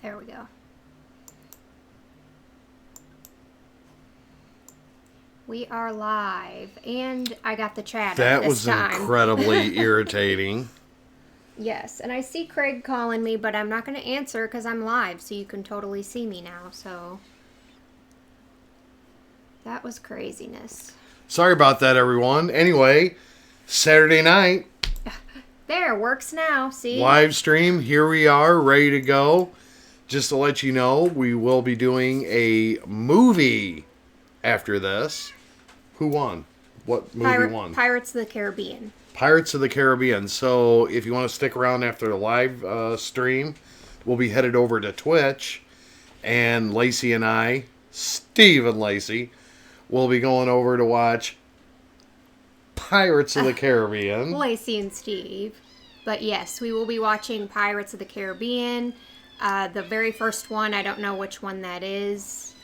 There we go. We are live, and I got the chat That up this was time. incredibly irritating. Yes, and I see Craig calling me, but I'm not going to answer because I'm live, so you can totally see me now, so... That was craziness. Sorry about that, everyone. Anyway, Saturday night. There, works now, see? Live stream. Here we are, ready to go. Just to let you know, we will be doing a movie after this. Who won? What movie won? Pirates of the Caribbean. Pirates of the Caribbean. So if you want to stick around after the live stream, we'll be headed over to Twitch. And Lacey and I, Steve and Lacey, will be going over to watch Pirates of the Caribbean. Lacey and Steve. But yes, we will be watching Pirates of the Caribbean. The very first one, I don't know which one that is.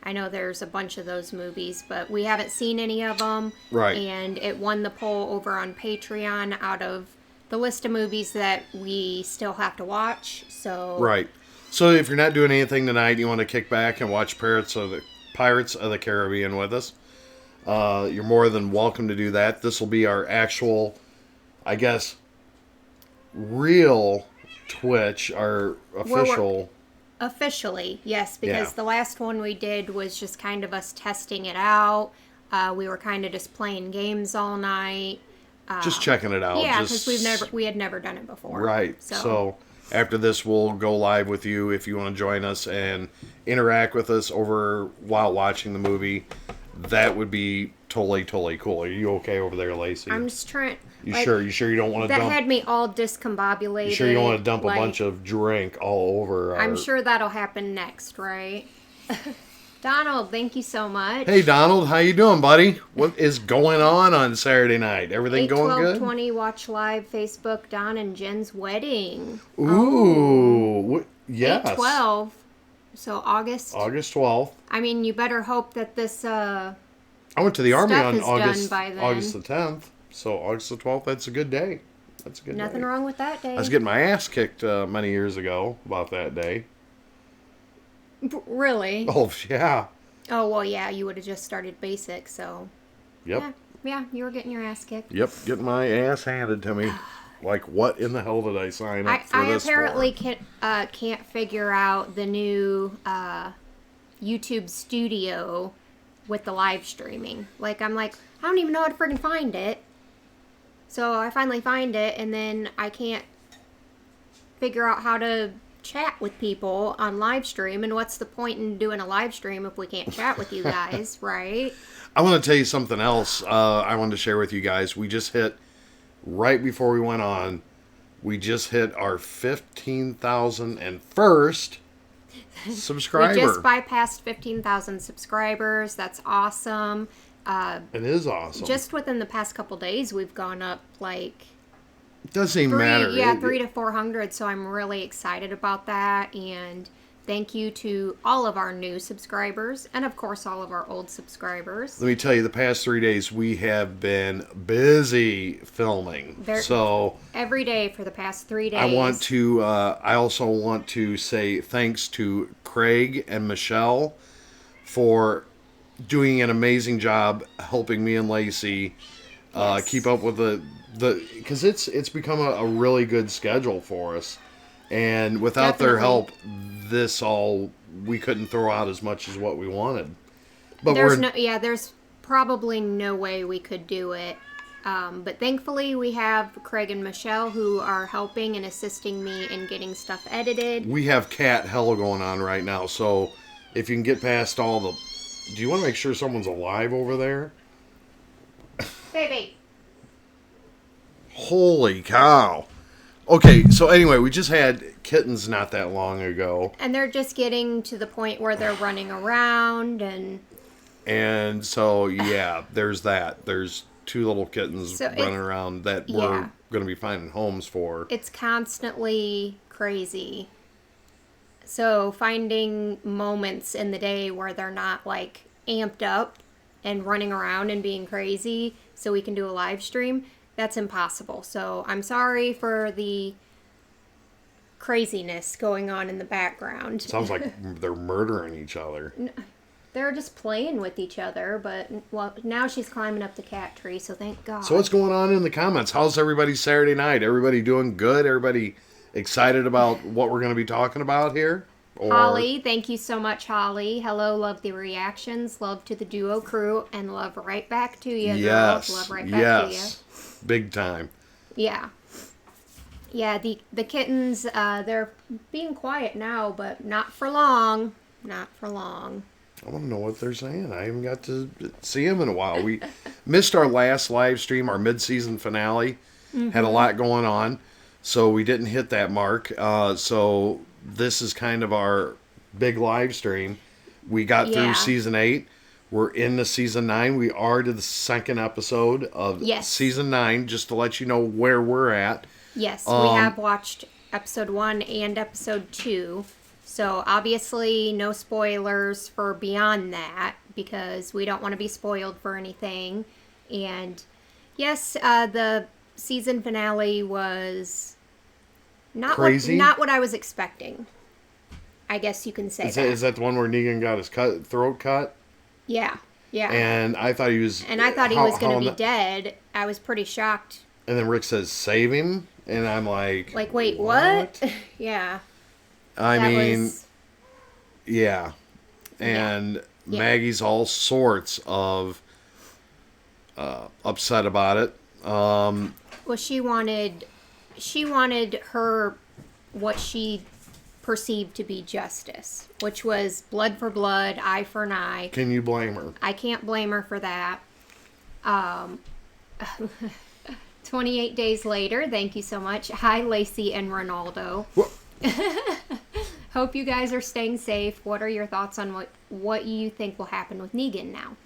I know there's a bunch of those movies, but we haven't seen any of them. Right. And it won the poll over on Patreon out of the list of movies that we still have to watch. So Right. So if you're not doing anything tonight, you want to kick back and watch Pirates of the Caribbean with us, you're more than welcome to do that. This will be our actual, I guess, real Twitch, our official... Officially, yes, because Yeah. the last one we did was just kind of us testing it out. We were kind of just playing games all night. just checking it out. Yeah, because we had never done it before. Right. So after this, we'll go live with you if you want to join us and interact with us over while watching the movie. That would be totally, totally cool. Are you okay over there, Lacey? I'm just trying. You sure? You sure you don't want to That dump? had me all discombobulated. You sure you don't want to dump a bunch of drink all over? I'm sure that'll happen next, right? Donald, thank you so much. Hey, Donald, how you doing, buddy? What is going on Saturday night? Everything going good? 8/12/20 watch live Facebook Don and Jen's wedding. Ooh, yes. 8/12. So August 12th. I mean, you better hope that this I went to the Army stuff on is August done by then. August the 10th. So August the 12th, that's a good day. That's a good Nothing day. wrong with that day. I was getting my ass kicked many years ago about that day. Really? Oh, yeah. Oh, well, yeah, you would have just started basic, so... Yep. Yeah, you were getting your ass kicked. Yep, getting my ass handed to me. Like, what in the hell did I sign up for this I apparently for? can't figure out the new YouTube studio with the live streaming. Like, I'm like, I don't even know how to freaking find it. So I finally find it, and then I can't figure out how to chat with people on live stream. And what's the point in doing a live stream if we can't chat with you guys, right? I want to tell you something else I wanted to share with you guys. We just hit, right before we went on, we just hit our 15,001st subscriber. We just bypassed 15,000 subscribers. That's awesome. It is awesome. Just within the past couple days, we've gone up like... It doesn't even matter. Yeah, 300 to 400, so I'm really excited about that, and thank you to all of our new subscribers, and of course all of our old subscribers. Let me tell you, the past 3 days we have been busy filming. So every day for the past 3 days. I also want to say thanks to Craig and Michelle for doing an amazing job helping me and Lacey keep up with the because it's become a really good schedule for us, and without their help, we couldn't throw out as much as what we wanted. But there's probably no way we could do it. But thankfully we have Craig and Michelle who are helping and assisting me in getting stuff edited. We have cat hell going on right now, so if you can get past all the... Do you want to make sure someone's alive over there? Baby. Holy cow. Okay, so anyway, we just had kittens not that long ago. And they're just getting to the point where they're running around and so, yeah, there's that. There's 2 little kittens running around that we're going to be finding homes for. It's constantly crazy. So finding moments in the day where they're not like amped up and running around and being crazy so we can do a live stream, that's impossible. So I'm sorry for the craziness going on in the background. Sounds like they're murdering each other. They're just playing with each other, but well, now she's climbing up the cat tree, so thank God. So what's going on in the comments? How's everybody Saturday night? Everybody doing good? Everybody excited about what we're going to be talking about here? Or... Holly, thank you so much, Holly. Hello, love the reactions, love to the duo crew, and love right back to you, yes, girl. Love right back to you. Big time. Yeah. Yeah, the kittens, they're being quiet now, but not for long. Not for long. I want to know what they're saying. I haven't got to see them in a while. We missed our last live stream, our mid-season finale. Had a lot going on, so we didn't hit that mark. So this is kind of our big live stream. We got through season 8. We're into season 9. We are to the second episode of season 9, just to let you know where we're at. Yes, we have watched episode 1 and episode 2. So obviously no spoilers for beyond that, because we don't want to be spoiled for anything. And yes, the season finale was not crazy. Not what I was expecting. I guess you can say that. Is that the one where Negan got his throat cut? Yeah, yeah. And I thought he was... And I thought he was going to be dead. I was pretty shocked. And then Rick says, save him. And I'm like... Like, wait, what? Yeah. I mean... Yeah. And Maggie's all sorts of upset about it. Well, she wanted her, what she perceived to be justice, which was blood for blood, eye for an eye. Can you blame her? I can't blame her for that. 28 days later, thank you so much. Hi, Lacey and Ronaldo. Hope you guys are staying safe. What are your thoughts on what you think will happen with Negan now?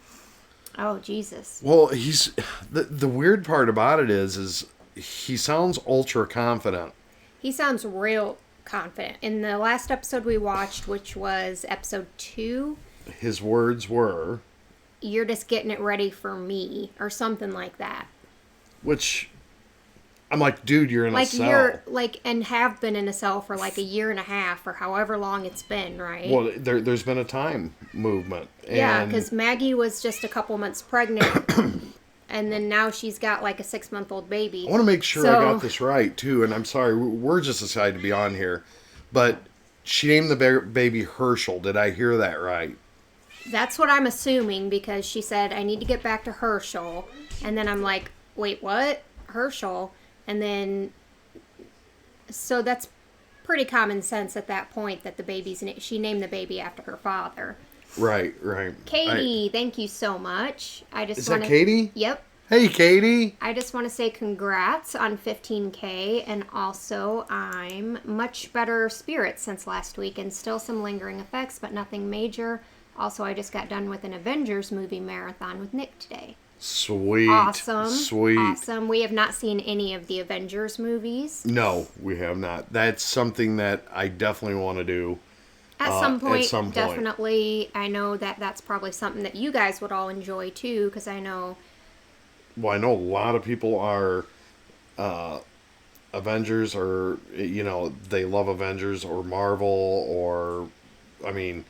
Oh, Jesus. Well, he's... The weird part about it is he sounds ultra confident. He sounds real confident. In the last episode we watched, which was episode 2... His words were... You're just getting it ready for me, or something like that. Which... I'm like, dude, you're in a cell. You're and have been in a cell for like a year and a half or however long it's been, right? Well, there's been a time movement. Yeah, because Maggie was just a couple months pregnant, and then now she's got like a 6-month-old baby. I want to make sure I got this right too, and I'm sorry, we're just excited to be on here, but she named the baby Herschel. Did I hear that right? That's what I'm assuming, because she said I need to get back to Herschel, and then I'm like, wait, what? Herschel? And then, so that's pretty common sense at that point that the baby's, she named the baby after her father. Right, right. Katie, thank you so much. Is that Katie? Yep. Hey, Katie. I just want to say congrats on 15K, and also I'm much better spirits since last week, and still some lingering effects, but nothing major. Also, I just got done with an Avengers movie marathon with Nick today. Sweet. Awesome. Sweet. Awesome. We have not seen any of the Avengers movies. No, we have not. That's something that I definitely want to do. At some point, definitely. I know that that's probably something that you guys would all enjoy too, because I know... Well, I know a lot of people are Avengers, or, you know, they love Avengers or Marvel, or, I mean,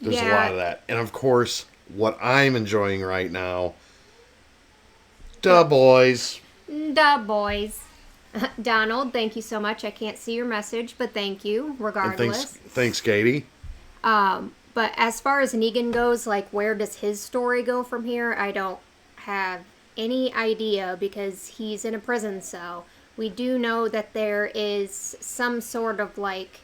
there's a lot of that. And of course, what I'm enjoying right now... Duh, boys. Duh, boys. Donald, thank you so much. I can't see your message, but thank you, regardless. And thanks, Katie. But as far as Negan goes, like, where does his story go from here? I don't have any idea, because he's in a prison cell. We do know that there is some sort of, like,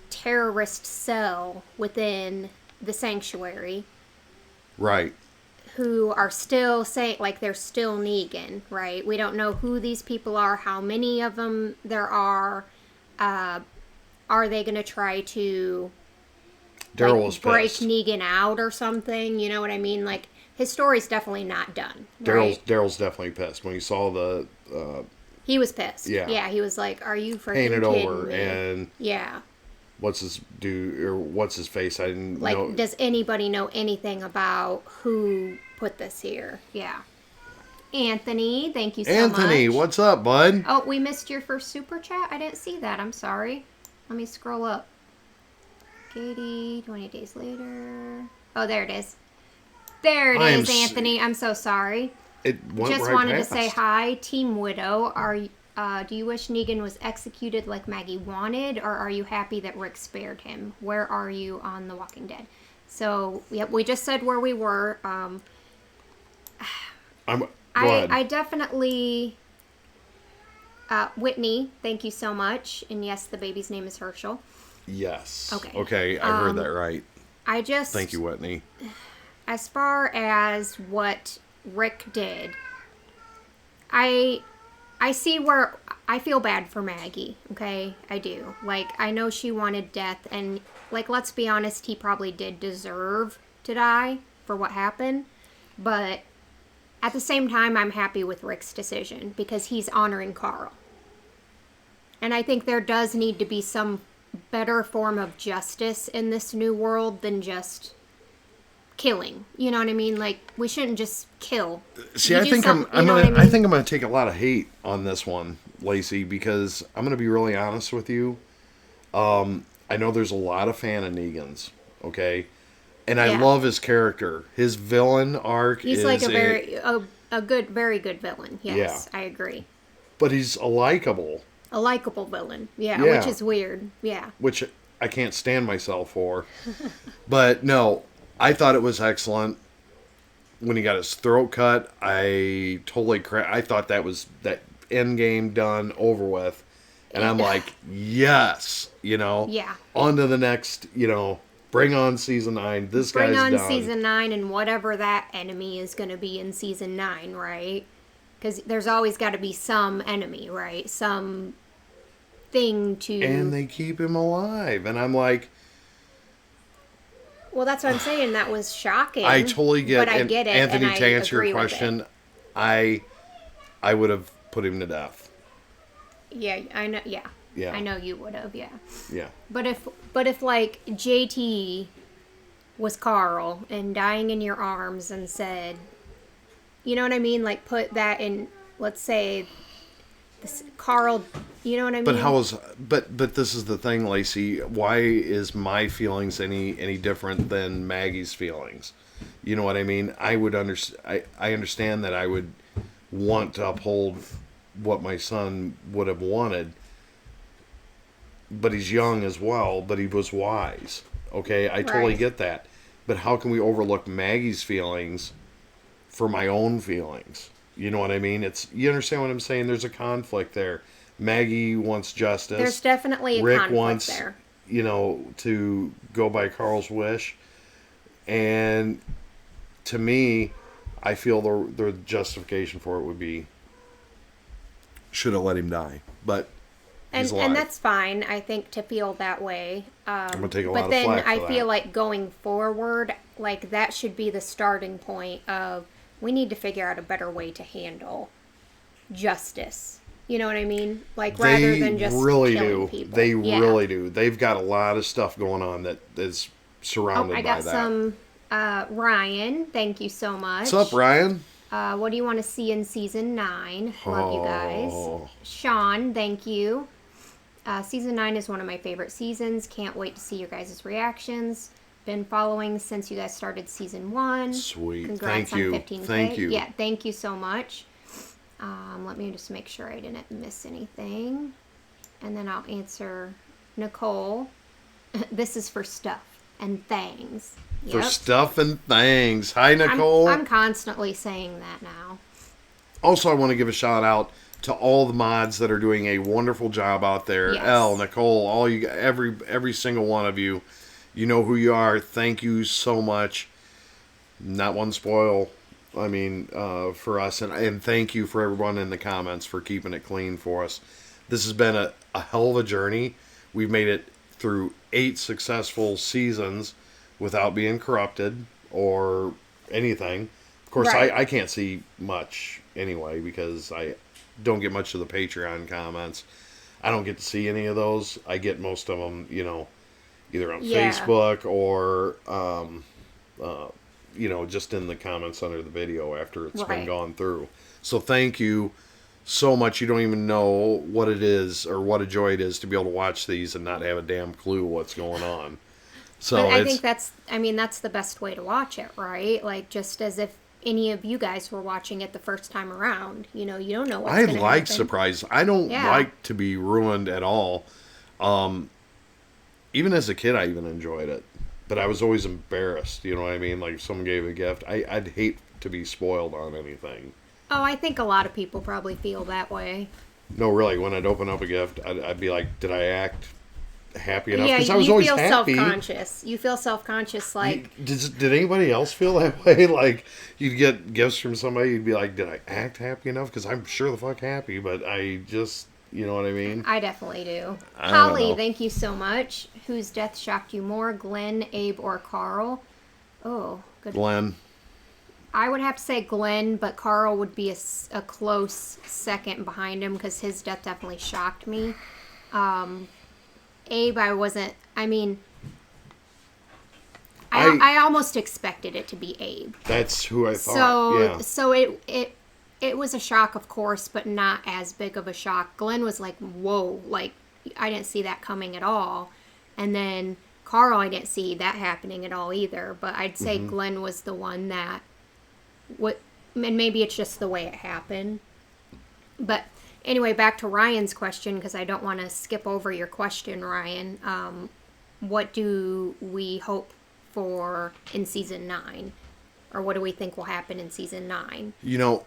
terrorist cell within the sanctuary. Right. Who are still saying, like, they're still Negan, right? We don't know who these people are, how many of them there are. Are they going to try to break Negan out or something? You know what I mean? Like, his story's definitely not done. Right? Daryl's definitely pissed. When he saw the... he was pissed. Yeah. Yeah, he was like, are you freaking kidding over, me? And... Yeah. What's his face? I didn't know. Like, does anybody know anything about who put this here? Yeah. Anthony, thank you so Anthony, much. what's up, bud? Oh, we missed your first super chat? I didn't see that. I'm sorry. Let me scroll up. Katie, 20 days later. Oh, there it is. There it is, Anthony. I'm so sorry. It went Just right wanted past. to say hi, Team Widow. Do you wish Negan was executed like Maggie wanted, or are you happy that Rick spared him? Where are you on The Walking Dead? So, yep, we just said where we were. I definitely... Whitney, thank you so much. And yes, the baby's name is Herschel. Yes. Okay. Okay, I heard that right. Thank you, Whitney. As far as what Rick did, I see where I feel bad for Maggie, okay? I do. Like, I know she wanted death, and, like, let's be honest, he probably did deserve to die for what happened. But at the same time, I'm happy with Rick's decision because he's honoring Carl. And I think there does need to be some better form of justice in this new world than just killing. You know what I mean? Like, we shouldn't just kill. See, I think I'm gonna take a lot of hate on this one, Lacey, because I'm gonna be really honest with you. I know there's a lot of fan of Negan's, okay, and I love his character. His villain arc. He's like a very good villain. Yes, I agree. But he's a likable villain. Yeah, which is weird. Yeah. Which I can't stand myself for. But no, I thought it was excellent. When he got his throat cut, I thought that was that end game done, over with. And I'm like, yes, Yeah. On to the next, bring on season 9. This guy's done. Bring on season 9 and whatever that enemy is going to be in season 9, right? Because there's always got to be some enemy, right? Some thing to... And they keep him alive. And I'm like... Well, that's what I'm saying. That was shocking. I totally get it. But I get it, Anthony, and to answer your question, I would have put him to death. Yeah, I know. Yeah. Yeah. I know you would have, yeah. Yeah. But if like JT was Carl and dying in your arms and said, you know what I mean? Like, put that in, let's say, this Carl, you know what I mean? But this is the thing, Lacey. Why is my feelings any different than Maggie's feelings? You know what I mean? I understand that I would want to uphold what my son would have wanted, but he's young as well, but he was wise. Okay, I totally get that. But how can we overlook Maggie's feelings for my own feelings? You know what I mean? You understand what I'm saying? There's a conflict there. Maggie wants justice. There's definitely a Rick conflict wants, there. To go by Carl's wish. And to me, I feel the justification for it would be, should have let him die. But he's alive. And that's fine, I think, to feel that way. I'm going to take a lot of flack for that. But then I feel like going forward, like, that should be the starting point of, we need to figure out a better way to handle justice. You know what I mean? Like, rather than just killing people. They really do. They've got a lot of stuff going on that is surrounded by that. I got some... Ryan, thank you so much. What's up, Ryan? What do you want to see in season 9? Love you guys. Sean, thank you. Season 9 is one of my favorite seasons. Can't wait to see your guys' reactions. Been following since you guys started season 1. Sweet. Congrats thank you. on 15K. Thank you. Yeah, thank you so much. Let me just make sure I didn't miss anything. And then I'll answer Nicole. This is for stuff and things. For stuff and things. Hi, Nicole. I'm constantly saying that now. Also, I want to give a shout out to all the mods that are doing a wonderful job out there. Yes. Elle, Nicole, all you, every single one of you. You know who you are. Thank you so much. Not one spoil. I mean, for us, and thank you for everyone in the comments for keeping it clean for us. This has been a hell of a journey. We've made it through 8 successful seasons without being corrupted or anything. Of course, I can't see much anyway because I don't get much of the Patreon comments. I don't get to see any of those. I get most of them, either on Facebook or, just in the comments under the video after it's been gone through. So thank you so much. You don't even know what it is or what a joy it is to be able to watch these and not have a damn clue what's going on. But So I it's think that's the best way to watch it, right? Like, just as if any of you guys were watching it the first time around. You know, you don't know what's I going to like happen. surprises. I don't Yeah. like to be ruined at all. Even as a kid, I even enjoyed it, but I was always embarrassed. You know what I mean? Like if someone gave a gift, I'd hate to be spoiled on anything. Oh, I think a lot of people probably feel that way. No, really, when I'd open up a gift, I'd be like, did I act happy enough? Yeah, Because I was you always feel happy. self-conscious. You feel self-conscious, like, Did anybody else feel that way? Like you'd get gifts from somebody, you'd be like, "Did I act happy enough?" Because I'm sure the fuck happy, but I just, you know what I mean? I definitely do. I don't Holly, know. thank you so much. Whose death shocked you more, Glenn, Abe, or Carl? Oh, good. Glenn, I would have to say Glenn, but Carl would be a close second behind him because his death definitely shocked me. Abe, I wasn't. I mean, I almost expected it to be Abe. that's who I thought. So Yeah, so it was a shock, of course, but not as big of a shock. Glenn was like, whoa, like I didn't see that coming at all. And then Carl, I didn't see that happening at all either. But I'd say Glenn was the one that and maybe it's just the way it happened. But anyway, back to Ryan's question, because I don't want to skip over your question, Ryan. What do we hope for in season 9? Or what do we think will happen in season 9? you know,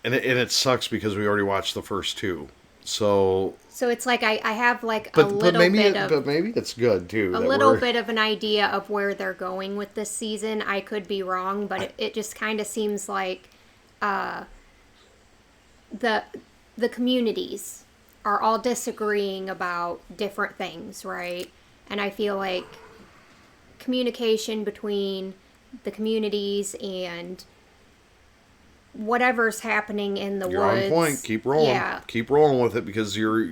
and it sucks because we already watched the first two. So, So it's like I have like but a but little maybe bit of but maybe it's good too. a that little we're- bit of an idea of where they're going with this season. I could be wrong, but it just kind of seems like the the communities are all disagreeing about different things, right? And I feel like communication between the communities and whatever's happening in the You're woods. on point. Keep rolling. Yeah. Keep rolling with it because you're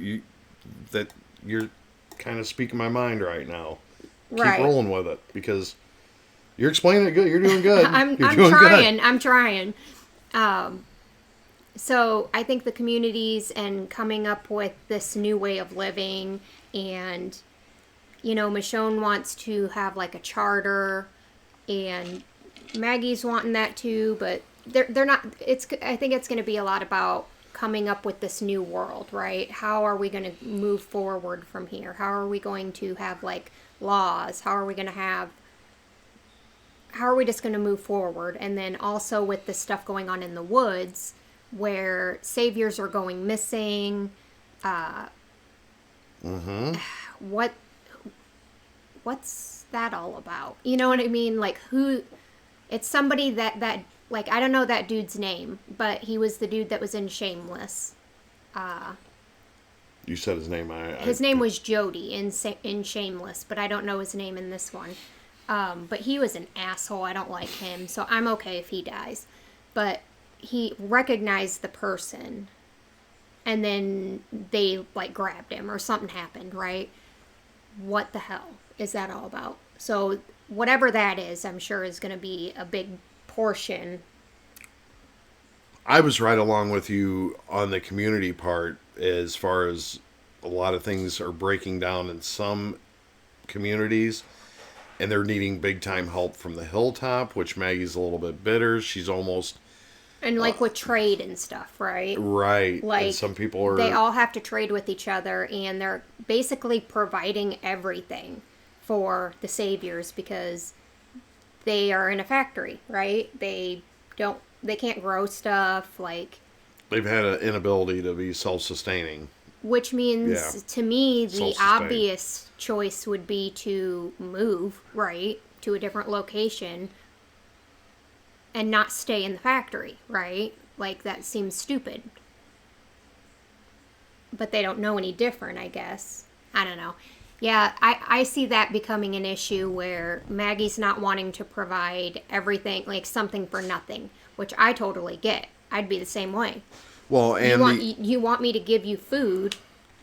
kind of speaking my mind right now. Keep Right. rolling with it because you're explaining it good. You're doing good. I'm You're doing trying. good. I'm trying. So I think the communities and coming up with this new way of living, and Michonne wants to have like a charter, and Maggie's wanting that too, but they're not. I think it's going to be a lot about coming up with this new world, right? How are we going to move forward from here? How are we going to have like laws? How are we just going to move forward? And then also with the stuff going on in the woods where saviors are going missing, what's that all about? You know what I mean? Like who? It's somebody that like I don't know that dude's name, but he was the dude that was in Shameless. You said his name. His name was Jody in Shameless, but I don't know his name in this one. But he was an asshole. I don't like him, so I'm okay if he dies. But he recognized the person, and then they like grabbed him or something happened, right? What the hell is that all about? So whatever that is, I'm sure is going to be a big portion. I was right along with you on the community part as far as a lot of things are breaking down in some communities and they're needing big time help from the hilltop, which Maggie's a little bit bitter. She's almost And like with trade and stuff, right? right. Like and some people are they all have to trade with each other, and they're basically providing everything for the saviors because they are in a factory, right? They can't grow stuff, like, they've had an inability to be self-sustaining. which means Yeah. to me the Self-sustained. obvious choice would be to move, right, to a different location and not stay in the factory, right? Like that seems stupid. But they don't know any different, I guess. I don't know. Yeah, I see that becoming an issue where Maggie's not wanting to provide everything, like something for nothing, which I totally get. I'd be the same way. Well, and You want me to give you food,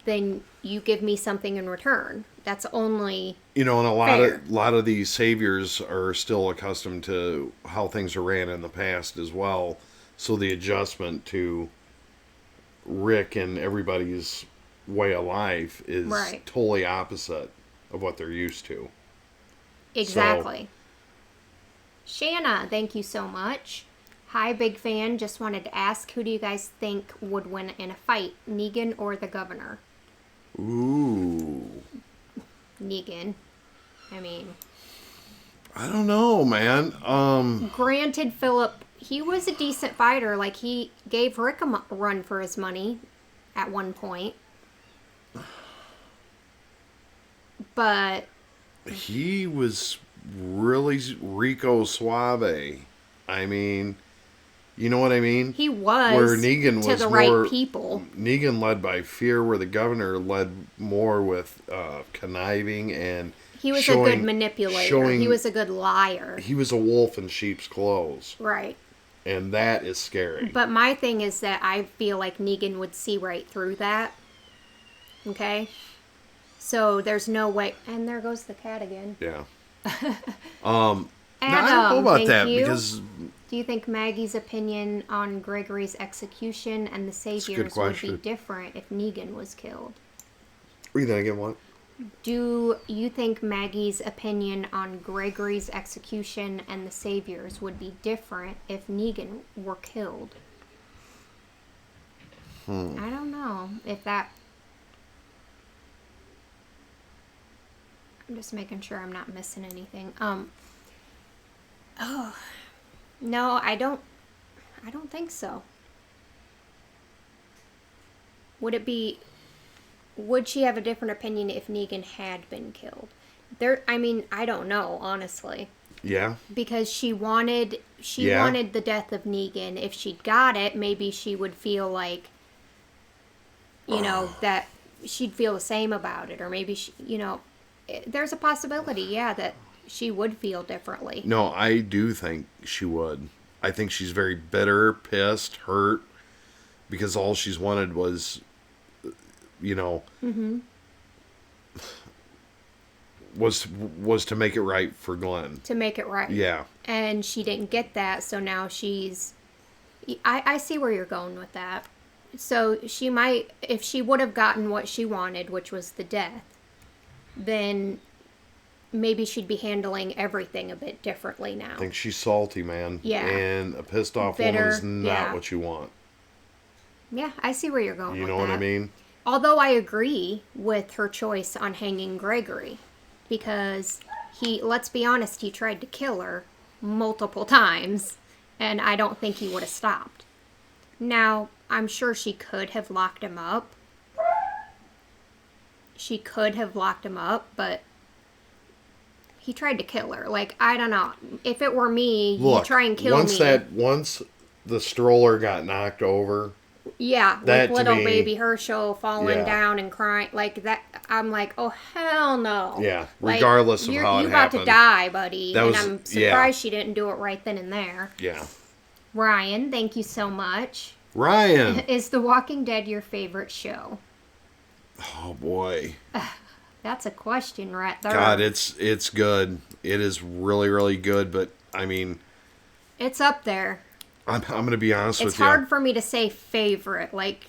then you give me something in return. That's only and a fair. lot of these saviors are still accustomed to how things are ran in the past as well. So the adjustment to Rick and everybody's way of life is Right. totally opposite of what they're used to. Exactly. Shanna, thank you so much. Hi, big fan. Just wanted to ask, who do you guys think would win in a fight, Negan or the governor? Ooh. Negan. I mean, I don't know, man. granted, Philip, he was a decent fighter. Like, he gave Rick a run for his money at one point. But He was really Rico Suave. I mean, you know what I mean? he was Where Negan to was the more, right people. Negan led by fear, where the governor led more with conniving and He was a showing, good manipulator. showing He was a good liar. he was a wolf in sheep's clothes, Right. and that is scary. But my thing is that I feel like Negan would see right through that. Okay? So there's no way. And there goes the cat again. Yeah. Adam, No, I don't know about thank that you. because Do you think Maggie's opinion on Gregory's execution and the Saviors would be question. different if Negan was killed? read that again. What? Do you think Maggie's opinion on Gregory's execution and the Saviors would be different if Negan were killed? I don't know if that... I'm just making sure I'm not missing anything. Oh, no, I don't think so. Would she have a different opinion if Negan had been killed? I don't know, honestly. Yeah. Because she wanted the death of Negan. If she got it, maybe she would feel like, that she'd feel the same about it. Or maybe there's a possibility, yeah, that she would feel differently. No, I do think she would. I think she's very bitter, pissed, hurt, because all she's wanted was, was to make it right for Glenn. To make it right. Yeah. And she didn't get that, so now she's... I see where you're going with that. So she might... If she would have gotten what she wanted, which was the death, then maybe she'd be handling everything a bit differently now. I think she's salty, man. Yeah. And a pissed off Bitter, woman is not yeah. what you want. Yeah, I see where you're going You with know what I that. mean? Although I agree with her choice on hanging Gregory. Because let's be honest, he tried to kill her multiple times. And I don't think he would have stopped. Now, I'm sure she could have locked him up. But he tried to kill her. Like, I don't know. If it were me, you try and kill me. Once the stroller got knocked over, yeah, that with to little me- baby Herschel falling Yeah. down and crying like that. I'm like, oh hell no. Yeah, Like, regardless of how it you're about to happened. die, buddy. That was- and I'm yeah. surprised she didn't do it right then and there. yeah. Ryan, thank you so much. Ryan. Is The Walking Dead your favorite show? Oh boy. That's a question right there. God, it's good. It is really, really good, but I mean, It's up there. I'm going to be honest It's with you. hard for me to say favorite, like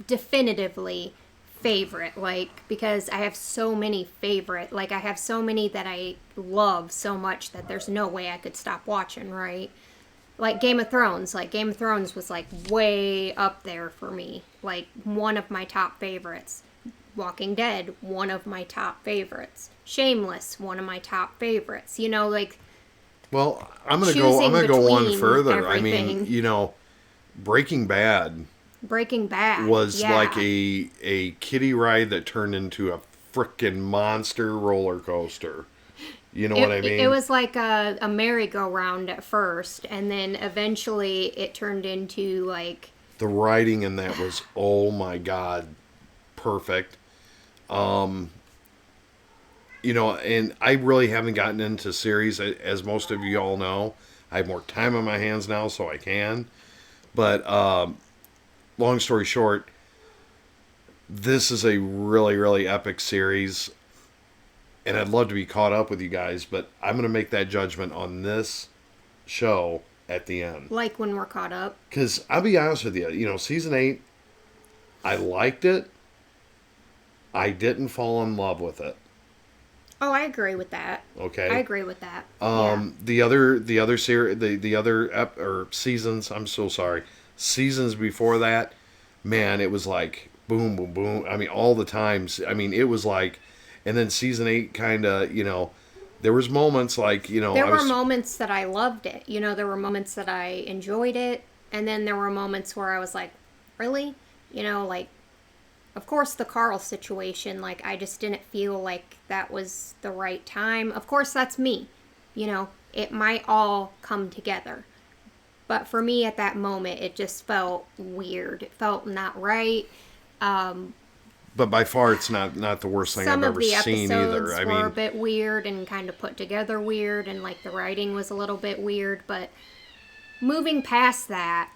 definitively favorite, like, because I have so many favorite, like I have so many that I love so much that there's no way I could stop watching, right? Like Game of Thrones was like way up there for me, like one of my top favorites. Walking Dead, one of my top favorites. Shameless, one of my top favorites. Like Well, I'm going choosing to go one between further. everything. I mean, Breaking Bad Breaking Bad was yeah. like a kiddie ride that turned into a frickin' monster roller coaster. You know what I mean? It was like a merry-go-round at first, and then eventually it turned into like... The writing in that was, oh my God, perfect. And I really haven't gotten into series, as most of you all know. I have more time on my hands now, so I can. But long story short, this is a really, really epic series. And I'd love to be caught up with you guys, but I'm going to make that judgment on this show at the end. Like when we're caught up. Because I'll be honest with you, season 8, I liked it. I didn't fall in love with it. Oh, I agree with that. Okay. I agree with that. The other series, the other or seasons. I'm so sorry. Seasons before that, man, it was like boom, boom, boom. I mean, all the times. I mean, it was like, and then season 8 kind of, there was moments like, There were moments that I loved it. There were moments that I enjoyed it, and then there were moments where I was like, really, like. Of course, the Carl situation, like, I just didn't feel like that was the right time. Of course, that's me. It might all come together. But for me at that moment, it just felt weird. It felt not right. But by far, it's not the worst thing I've ever seen either. Some of the episodes were a bit weird and kind of put together weird, and, like, the writing was a little bit weird. But moving past that,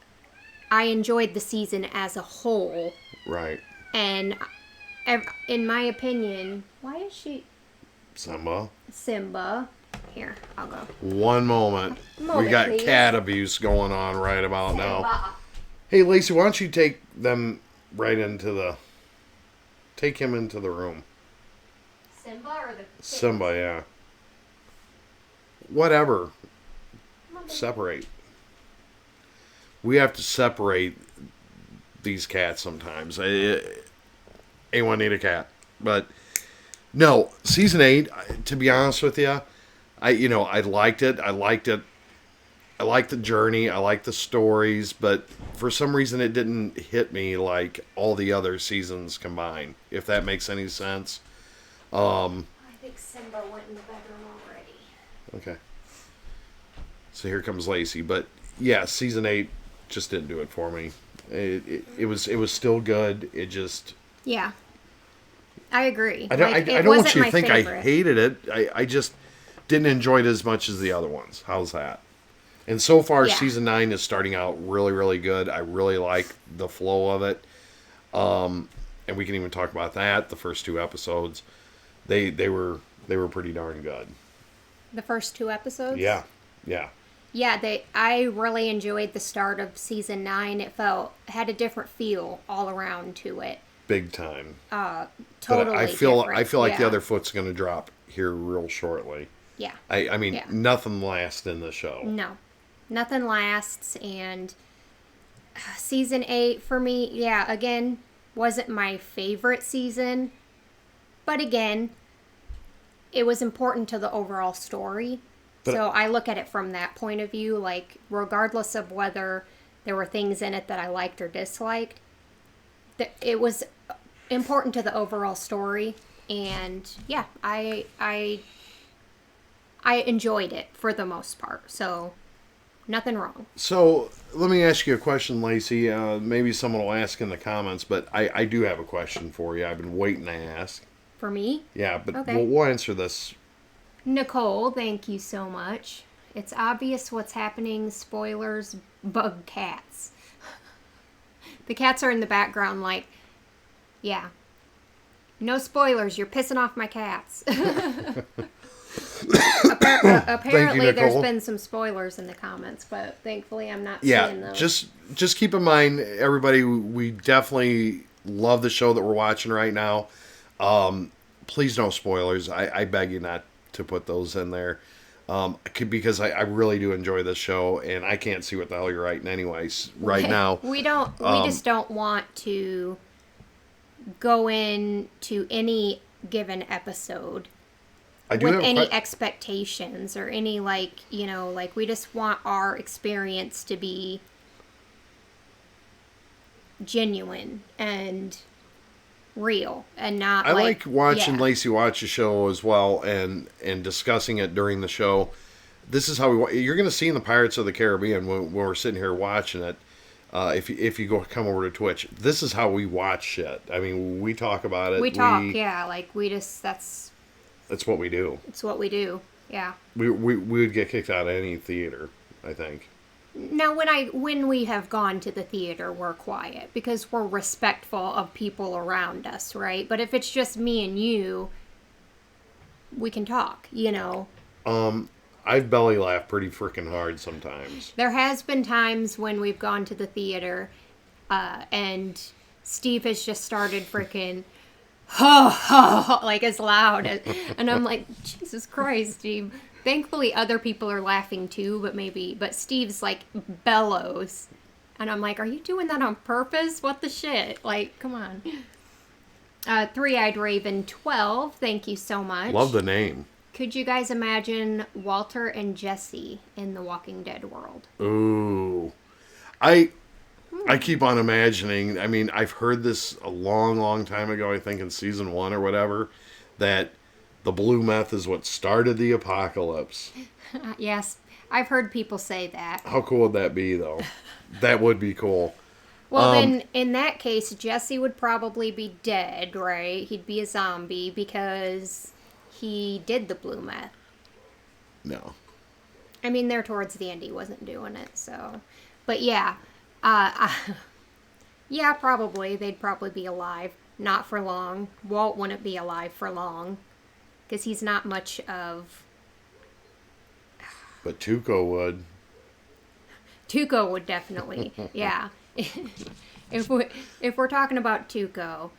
I enjoyed the season as a whole. Right. And in my opinion, why is she... Simba. Here, I'll go. One moment. We got please. Cat abuse going on right about Simba. Now. Hey, Lacey, why don't you take them right take him into the room. Simba or the kids? Simba, yeah. Whatever. Separate. We have to separate these cats sometimes. Anyone need a cat? But no, season 8. To be honest with you, I liked it. I liked the journey. I liked the stories, but for some reason, it didn't hit me like all the other seasons combined. If that makes any sense. I think Simba went in the bedroom already. Okay. So here comes Lacey, but yeah, season 8 just didn't do it for me. It was still good. It just... Yeah. I agree. I don't want you to think favorite. I hated it. I just didn't enjoy it as much as the other ones. How's that? And so far, season 9 is starting out really, really good. I really like the flow of it. And we can even talk about that. The first 2 episodes, they were pretty darn good. The first 2 episodes? Yeah. Yeah, I really enjoyed the start of season 9. It had a different feel all around to it. Big time. Totally. But I feel like the yeah. other foot's going to drop here real shortly. Yeah. I mean, nothing lasts in the show. No, nothing lasts, and season 8 for me, again, wasn't my favorite season, but again, it was important to the overall story. So I look at it from that point of view, like, regardless of whether there were things in it that I liked or disliked, it was important to the overall story, and I enjoyed it for the most part, so nothing wrong. So let me ask you a question, Lacey. Maybe someone will ask in the comments, but I do have a question for you. I've been waiting to ask. For me? Yeah, but okay. we'll answer this. Nicole, thank you so much. It's obvious what's happening. Spoilers, bug cats. The cats are in the background like, yeah. No spoilers, you're pissing off my cats. Apparently there's been some spoilers in the comments, but thankfully I'm not seeing those. Just keep in mind, everybody, we definitely love the show that we're watching right now. Please no spoilers. I beg you not to put those in there. Because I really do enjoy this show, and I can't see what the hell you're writing anyways right now. We just don't want to go into any given episode with any expectations or any, we just want our experience to be genuine and real and not I like watching Lacey watch a show as well and discussing it during the show. This is how you're going to see in the Pirates of the Caribbean when we're sitting here watching it. If you come over to Twitch, this is how we watch shit. I mean, we talk about it. That's what we do. It's what we do. Yeah. We would get kicked out of any theater, I think. Now, when we have gone to the theater, we're quiet because we're respectful of people around us, right? But if it's just me and you, we can talk, I've belly laughed pretty freaking hard sometimes. There has been times when we've gone to the theater, and Steve has just started freaking, like as loud as, and I'm like, Jesus Christ, Steve. Thankfully, other people are laughing too, but Steve's like bellows, and I'm like, are you doing that on purpose? What the shit? Like, come on. Three-Eyed Raven 12, thank you so much. Love the name. Could you guys imagine Walter and Jesse in the Walking Dead world? Ooh. I keep on imagining, I mean, I've heard this a long, long time ago, I think in season 1 or whatever, that the blue meth is what started the apocalypse. Yes, I've heard people say that. How cool would that be, though? That would be cool. Well, then, in that case, Jesse would probably be dead, right? He'd be a zombie because he did the blue meth. No. I mean, there towards the end, he wasn't doing it, so. But yeah. Yeah, probably. They'd probably be alive. Not for long. Walt wouldn't be alive for long. Because he's not much of... But Tuco would. Tuco would definitely. Yeah. If we're talking about Tuco,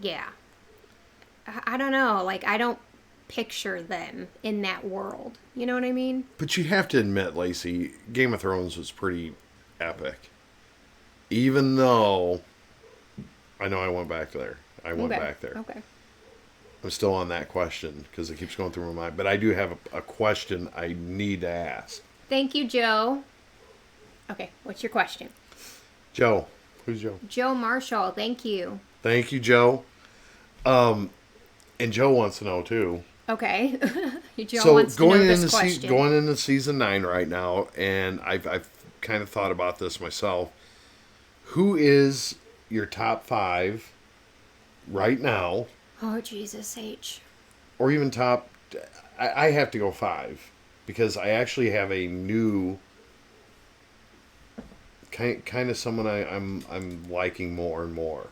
yeah. I don't know. Like, I don't picture them in that world. You know what I mean? But you have to admit, Lacey, Game of Thrones was pretty epic. Even though... I know I went back there. I went back there. Okay. I'm still on that question because it keeps going through my mind. But I do have a question I need to ask. Thank you, Joe. Okay, what's your question? Joe. Who's Joe? Joe Marshall, thank you. Thank you, Joe. And Joe wants to know, too. Okay. Joe wants to know this question. Going into season 9 right now, and I've kind of thought about this myself. Who is your top 5 right now? Oh, Jesus H. Or even top... I have to go 5. Because I actually have a new... Kind of someone I'm liking more and more.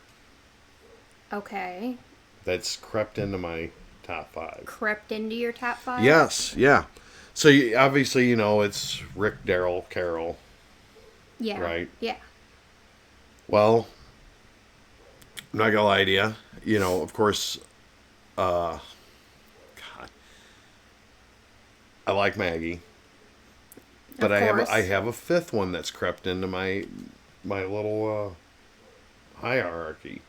Okay. That's crept into my top 5. Crept into your top 5? Yes, yeah. So obviously, it's Rick, Daryl, Carol. Yeah. Right? Yeah. Well, I'm not gonna lie to you. Of course, God, I like Maggie. But I have a 5th one that's crept into my little hierarchy.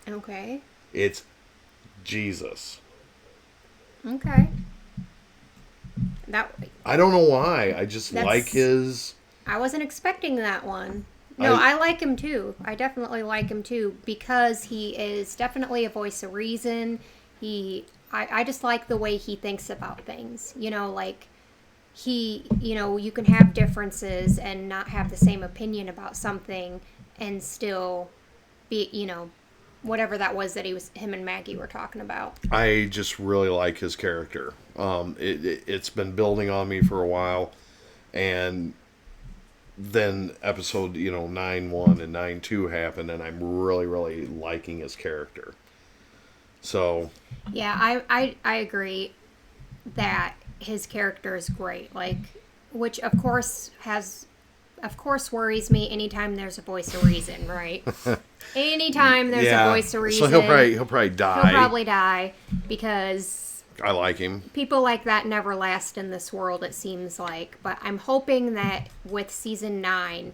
Okay. It's Jesus. Okay. I don't know why. I just like his... I wasn't expecting that one. No, I like him too. I definitely like him too because he is definitely a voice of reason. I just like the way he thinks about things. Like... you can have differences and not have the same opinion about something and still be, whatever that was that him and Maggie were talking about. I just really like his character. It's been building on me for a while, and then episode, 9-1 and 9-2 happened, and I'm really, really liking his character. So. Yeah, I agree that his character is great, which of course worries me anytime there's a voice of reason, right? Anytime there's a voice of reason. So he'll probably die. He'll probably die because I like him. People like that never last in this world, it seems like. But I'm hoping that with season 9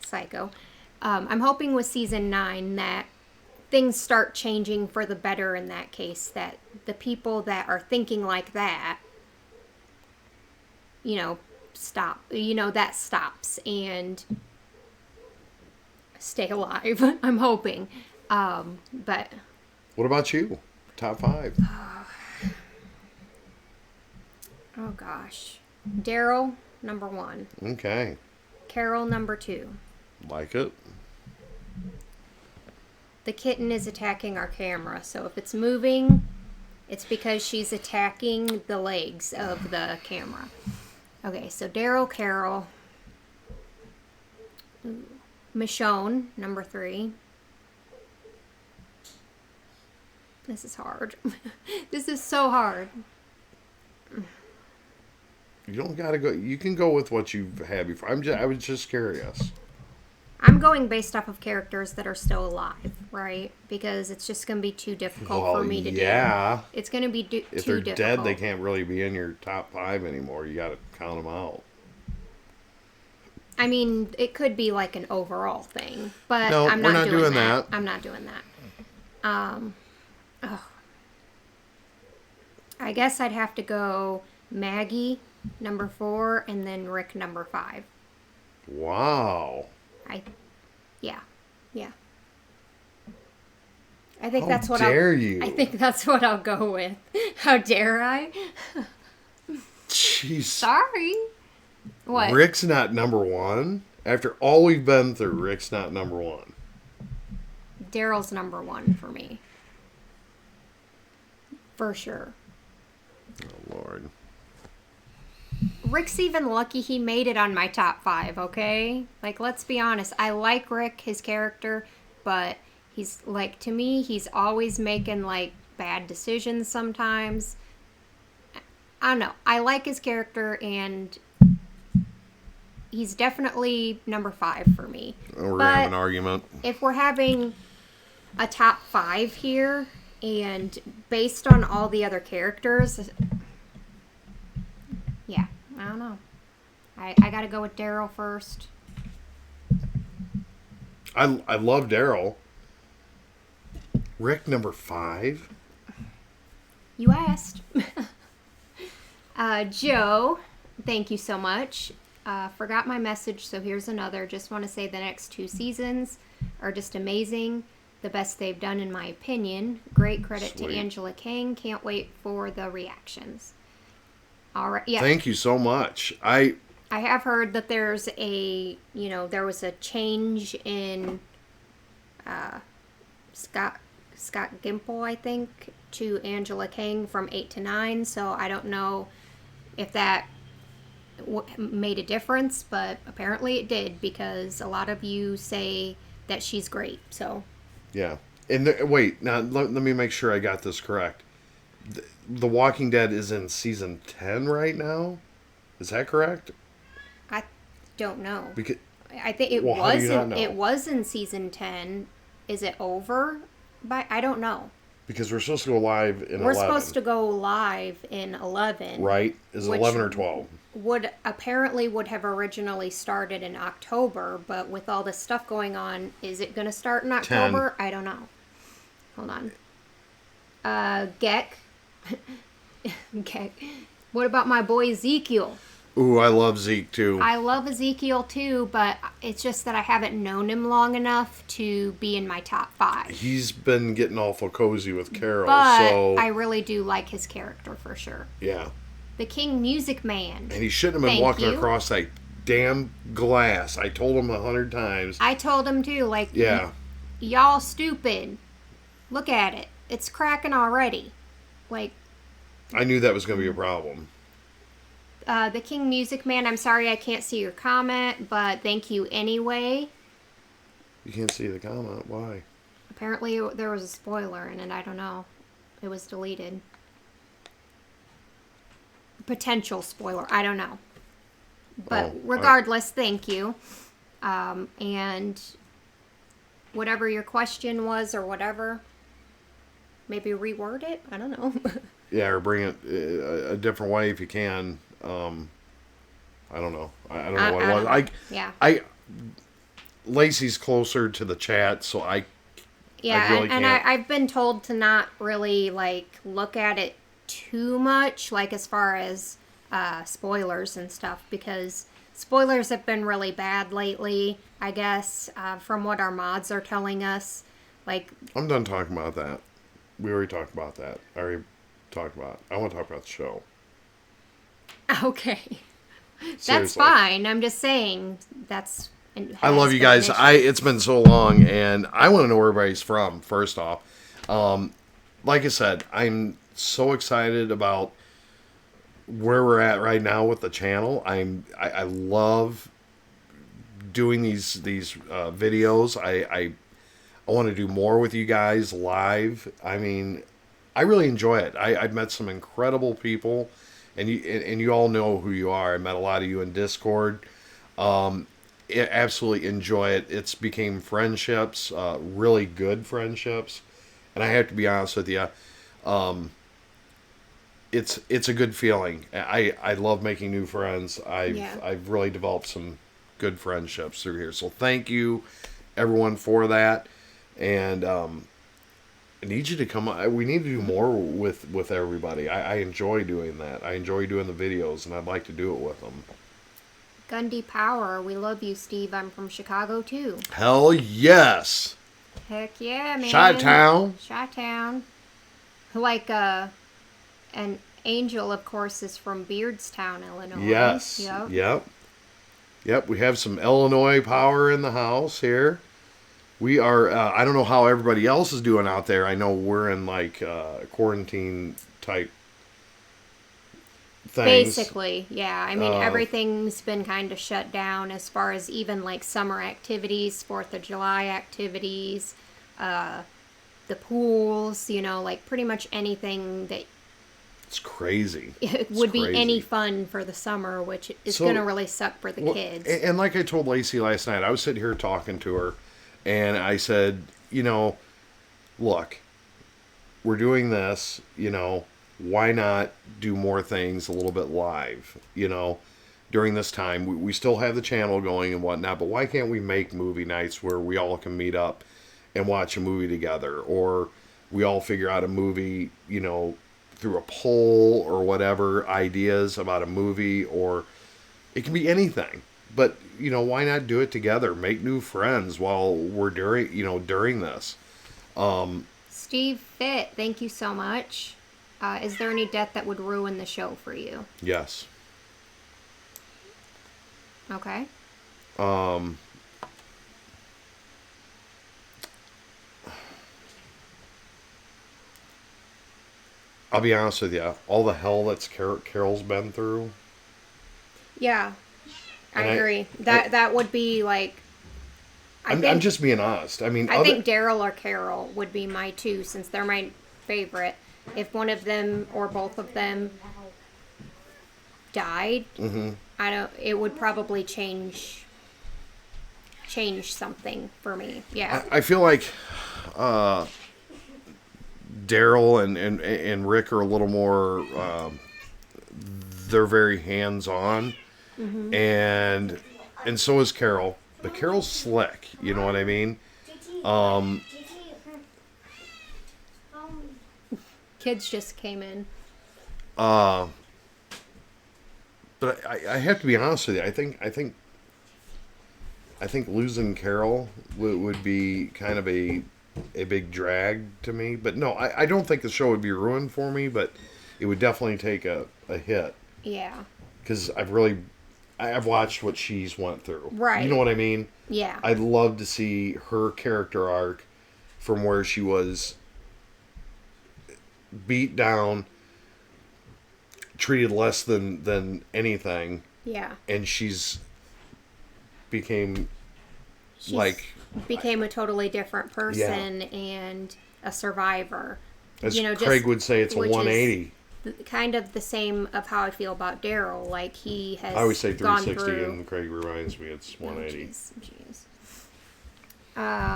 Psycho. I'm hoping with season 9 that things start changing for the better in that case, that the people that are thinking like that, stop, that stops and stay alive. I'm hoping. But what about you? Top 5. Oh gosh. Daryl, number 1. Okay. Carol, number 2. Like it. The kitten is attacking our camera, so if it's moving, it's because she's attacking the legs of the camera. Okay, so Daryl, Carol. Michonne, number 3. This is hard. This is so hard. You don't gotta go. You can go with what you've had before. I was just curious. I'm going based off of characters that are still alive, right? Because it's just going to be too difficult Well, for me to do. yeah. It's going to be If too they're difficult. dead, they can't really be in your top 5 anymore. You got to count them out. I mean, it could be like an overall thing, but No, I'm we're not not doing doing that. that. I'm not doing that. I guess I'd have to go Maggie number 4 and then Rick number 5. Wow. I, yeah, yeah. I think How that's what dare I'll, you? I think that's what I'll go with. How dare I? Jeez. Sorry. What? Rick's not number 1? After all we've been through, Rick's not number 1. Daryl's number 1 for me. For sure. Oh, Lord. Rick's even lucky he made it on my top 5, okay? Like, let's be honest. I like Rick, his character, but he's, like, to me, he's always making, like, bad decisions sometimes. I don't know. I like his character, and he's definitely number 5 for me. We're going to have an argument. If we're having a top 5 here, and based on all the other characters, yeah, I don't know. I gotta go with Daryl first. I love Daryl. Rick number 5? You asked. Joe, thank you so much. Forgot my message, so here's another. Just want to say the next 2 seasons are just amazing. The best they've done, in my opinion. Great credit Sweet. to Angela King. Can't wait for the reactions. All right. Yeah. Thank you so much. I have heard that there's there was a change in Scott Gimple, I think, to Angela King from 8 to 9. So I don't know if that made a difference, but apparently it did, because a lot of you say that she's great. So yeah. And wait, now let me make sure I got this correct. The Walking Dead is in season 10 right now. Is that correct? I don't know. Because I think it Well, how do was you not know? it was in season 10. Is it over? But I don't know. because we're supposed to go live in We're 11. supposed to go live in 11. Right? Is it which 11 or 12? would have originally started in October, but with all this stuff going on, is it going to start in October? I don't know. Hold on. Geck. Geck. What about my boy Ezekiel? Ooh, I love Zeke too. I love Ezekiel too, but it's just that I haven't known him long enough to be in my top 5. He's been getting awful cozy with Carol, But so I really do like his character for sure. yeah. The King Music Man. And he shouldn't have been Thank walking you. across that damn glass. I told him 100 times. I told him too, like, Yeah. y'all stupid. Look at it. It's cracking already. Like, I knew that was going to be a problem. the King Music Man, I'm sorry I can't see your comment, but thank you anyway. You can't see the comment. Why? Apparently there was a spoiler in it. I don't know. It was deleted. Potential spoiler. I don't know. But regardless, thank you. And whatever your question was or whatever, maybe reword it. I don't know. Yeah, or bring it a different way if you can. I don't know. I don't know what it was. Yeah. Lacey's closer to the chat, so I really and can't. I've been told to not really like look at it too much, like as far as spoilers and stuff, because spoilers have been really bad lately, I guess, from what our mods are telling us. Like, I'm done talking about that. We already talked about that. I want to talk about the show. okay. That's Seriously. fine. I'm just saying that's... I love you guys. It's been so long, and I want to know where everybody's from, first off. Like I said, I'm so excited about where we're at right now with the channel. I love doing these videos. I want to do more with you guys live. I mean, I really enjoy it. I've met some incredible people and you all know who you are. I met a lot of you in Discord. Absolutely enjoy it. It's became friendships, really good friendships, and I have to be honest with you. It's a good feeling. I love making new friends. Yeah. I've really developed some good friendships through here. So thank you, everyone, for that. And I need you to come. We need to do more with everybody. I enjoy doing that. I enjoy doing the videos, and I'd like to do it with them. Gundy Power, we love you, Steve. I'm from Chicago too. Hell yes, Heck yeah, man. Chi-Town. Chi-Town. Like an Angel, of course, is from Beardstown, Illinois. Yes. Yep. We have some Illinois power in the house here. We are. I don't know how everybody else is doing out there. I know we're in like quarantine type things. Basically, yeah. I mean, everything's been kind of shut down as far as even like summer activities, 4th of July activities, the pools, like pretty much anything that It's crazy. it would be any fun for the summer, which is going to really suck for the kids. And like I told Lacey last night, I was sitting here talking to her, and I said, look, we're doing this, why not do more things a little bit live, during this time? We still have the channel going and whatnot, but why can't we make movie nights where we all can meet up and watch a movie together? Or we all figure out a movie, through a poll or whatever, ideas about a movie, or it can be anything. But, why not do it together? Make new friends while we're during this. Steve Fit, thank you so much. Is there any death that would ruin the show for you? Yes. Okay. I'll be honest with you. All the hell that's Carol's been through. Yeah, I And agree. That would be like. I'm just being honest. I mean, I think Daryl or Carol would be my two, since they're my favorite. If one of them or both of them died, it would probably change something for me. Yeah. I feel like Daryl and Rick are a little more. They're very hands on, and so is Carol. But Carol's slick. You know what I mean? Kids just came in. But I have to be honest with you. I think losing Carol would be kind of a big drag to me. But no, I don't think the show would be ruined for me. But it would definitely take a hit. Yeah. Because I've watched what she's went through. Right. You know what I mean? Yeah. I'd love to see her character arc from where she was beat down, treated less than anything. Yeah. And she's became a totally different person and a survivor. As Craig would say, it's a 180. Kind of the same of how I feel about Daryl. Like, he has I always say 360, through... and Craig reminds me it's 180.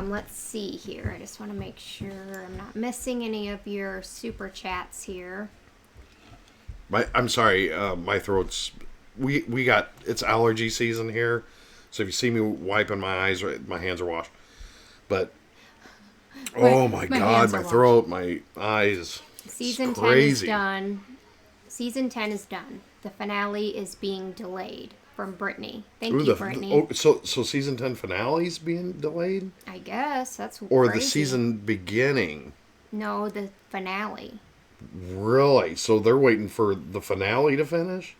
Let's see here. I just want to make sure I'm not missing any of your super chats here. I'm sorry, my throat's... We got... It's allergy season here, so if you see me wiping my eyes, my hands are washed. But... Oh my God, my throat, my eyes... Season 10 is done. Season 10 is done. The finale is being delayed from Brittany. Thank you, Brittany. So season 10 finale is being delayed? I guess. That's Or crazy. the season beginning? No, the finale. Really? So they're waiting for the finale to finish?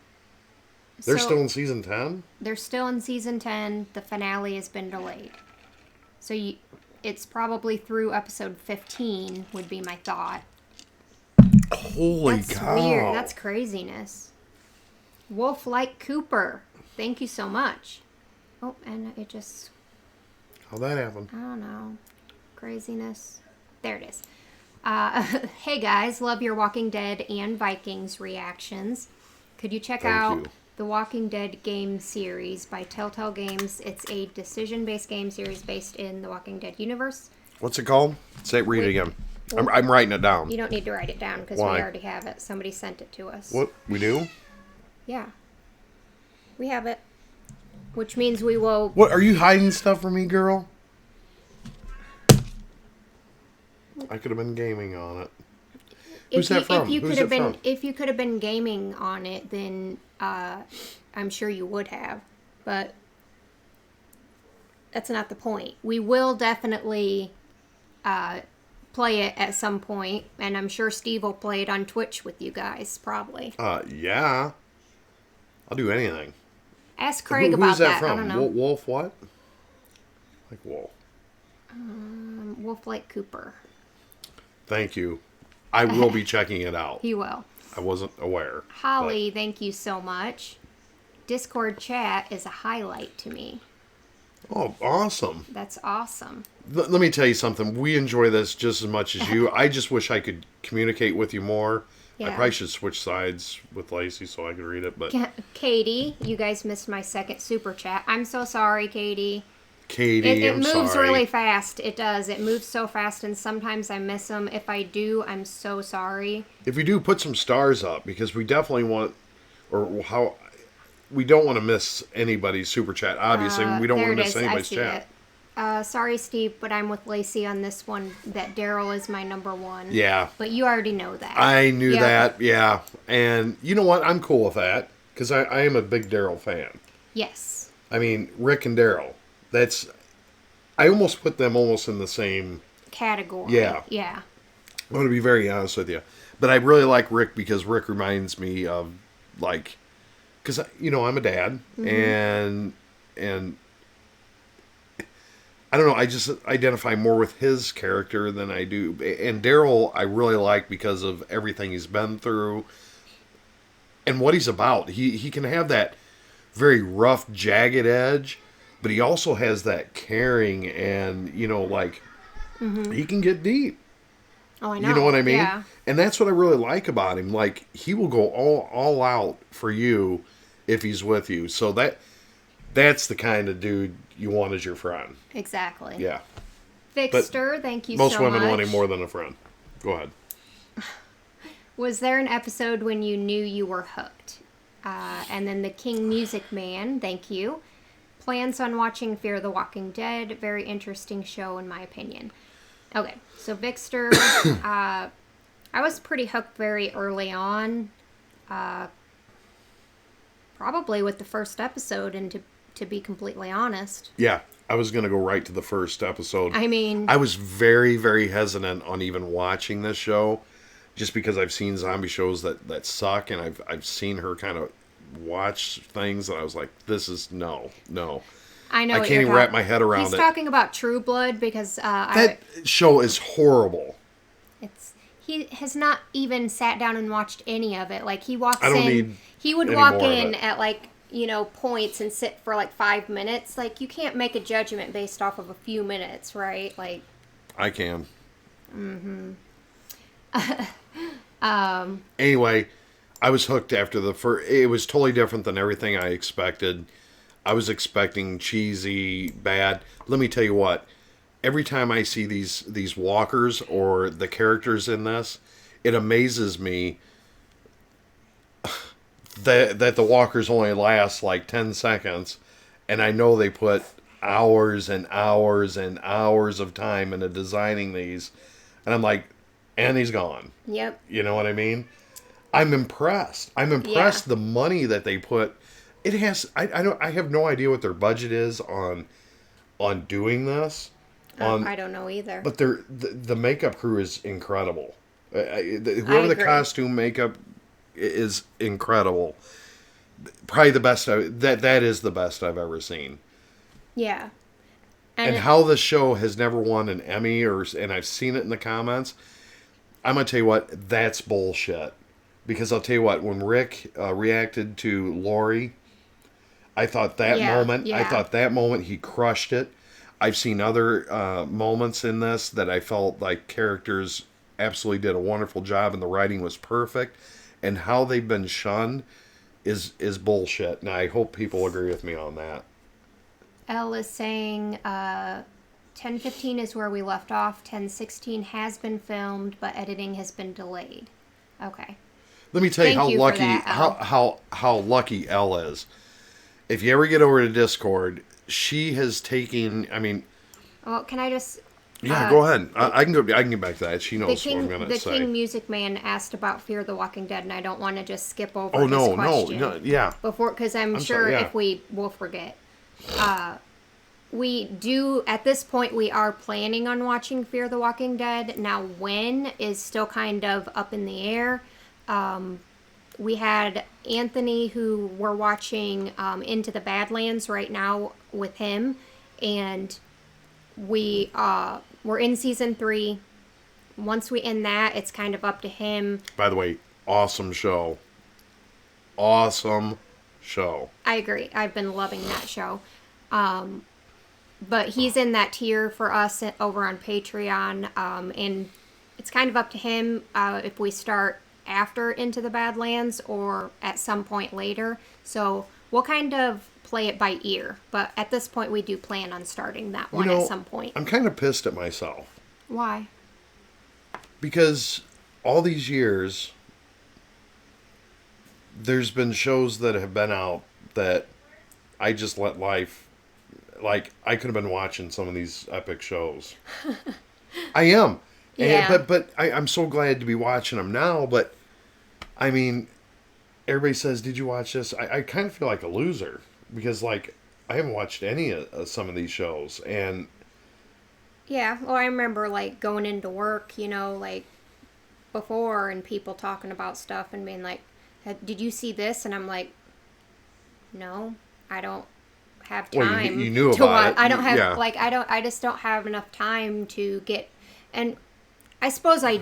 They're still in season 10? They're still in season 10. The finale has been delayed. So it's probably through episode 15 would be my thought. Holy That's cow. weird. That's craziness. Wolf like Cooper. Thank you so much. Oh, and it just... How'd that happen? I don't know. Craziness. There it is. Hey guys, love your Walking Dead and Vikings reactions. Could you check Thank out you. the Walking Dead game series by Telltale Games? It's a decision-based game series based in the Walking Dead universe. What's it called? Read it again. Well, I'm writing it down. You don't need to write it down because we Why? already have it. Somebody sent it to us. What? We do? Yeah. We have it. Which means we will... What? Are you hiding stuff from me, girl? I could have been gaming on it. Who's that from? If you could have been gaming on it, then I'm sure you would have. But that's not the point. We will definitely play it at some point, and I'm sure Steve will play it on Twitch with you guys, probably. Yeah. I'll do anything. Ask Craig about who's that that. from? I don't know. Wolf what? Like Wolf. Wolf like Cooper. Thank you. I will be checking it out. He will. I wasn't aware. Holly, thank you so much. Discord chat is a highlight to me. Oh, awesome. That's awesome. Let me tell you something. We enjoy this just as much as you. I just wish I could communicate with you more. Yeah. I probably should switch sides with Lacey so I could read it. But Katie, you guys missed my second super chat. I'm so sorry, Katie. Katie, It I'm moves sorry. really fast. It does. It moves so fast, and sometimes I miss them. If I do, I'm so sorry. If you do, put some stars up because we definitely want, we don't want to miss anybody's super chat. Obviously, we don't want to miss anybody's chat. Sorry, Steve, but I'm with Lacey on this one. That Daryl is my number one. Yeah. But you already know that. I knew that, yeah. And you know what? I'm cool with that because I am a big Daryl fan. Yes. I mean, Rick and Daryl. I almost put them almost in the same category. Yeah. Yeah. I'm going to be very honest with you. But I really like Rick because Rick reminds me of, like, because, I'm a dad, and I don't know, I just identify more with his character than I do. And Daryl, I really like because of everything he's been through and what he's about. He can have that very rough, jagged edge, but he also has that caring and, he can get deep. Oh, I know. You know what I mean? Yeah. And that's what I really like about him. Like, he will go all out for you if he's with you. So that's the kind of dude you want as your friend. Exactly. Yeah. Vixter, thank you so much. Most women want him more than a friend. Go ahead. Was there an episode when you knew you were hooked? And then the King Music Man, thank you. Plans on watching Fear the Walking Dead. Very interesting show, in my opinion. Okay, so Vixter, I was pretty hooked very early on. Probably with the first episode, and to be completely honest. Yeah, I was going to go right to the first episode. I mean, I was very, very hesitant on even watching this show, just because I've seen zombie shows that suck, and I've seen her kind of watch things, and I was like, this is no. I know. I can't even wrap my head around He's it. talking about True Blood because That show is horrible. He has not even sat down and watched any of it. Like, he walks I don't in, need he would any walk more of in it. at like, points and sit for like 5 minutes. Like, you can't make a judgment based off of a few minutes, right? Like, I can. Anyway, I was hooked after the first. It was totally different than everything I expected. I was expecting cheesy, bad. Let me tell you what. Every time I see these walkers or the characters in this, it amazes me that the walkers only last like 10 seconds, and I know they put hours and hours and hours of time into designing these, and I'm like, and he's gone. yep. You know what I mean? I'm impressed. Yeah. The money that they put. It has. I have no idea what their budget is on doing this. I don't know either. But the makeup crew is incredible. Whoever the agree. costume makeup is incredible. Probably the best. That is the best I've ever seen. Yeah. And how the show has never won an Emmy, and I've seen it in the comments. I'm gonna tell you what, that's bullshit. Because I'll tell you what, when Rick reacted to Lori, I thought that moment he crushed it. I've seen other moments in this that I felt like characters absolutely did a wonderful job, and the writing was perfect. And how they've been shunned is bullshit, and I hope people agree with me on that. Elle is saying 10:15 is where we left off. 10:16 has been filmed, but editing has been delayed. Okay. Let me tell you Thank how you for lucky that, Elle. how lucky Elle is. If you ever get over to Discord, she has taken. I mean, Well, can I just... yeah, go ahead. I can go. I can get back to that. She knows what I'm going to say. King Music Man asked about Fear the Walking Dead, and I don't want to just skip over Oh his no, question. no, yeah. Because I'm sure sorry, yeah. if we will forget. We do, at this point, we are planning on watching Fear the Walking Dead. Now, when is still kind of up in the air. We had Anthony, who we're watching Into the Badlands right now with him, and we're in season 3. Once we end that, it's kind of up to him. By the way, awesome show. Awesome show. I agree. I've been loving that show. But he's in that tier for us over on Patreon, and it's kind of up to him if we start after Into the Badlands or at some point later. So we'll kind of play it by ear. But at this point, we do plan on starting that one at some point. I'm kind of pissed at myself. Why? Because all these years, there's been shows that have been out that I just let life... Like, I could have been watching some of these epic shows. I am. Yeah. But I'm so glad to be watching them now. But, I mean, everybody says, did you watch this? I kind of feel like a loser. Because, like, I haven't watched any of some of these shows. And... Yeah, well, I remember, like, going into work, you know, like, before, and people talking about stuff and being like, did you see this? And I'm like, no, I don't have time. Well, you knew about it. I don't have, yeah. like, I just don't have enough time to get, and I suppose I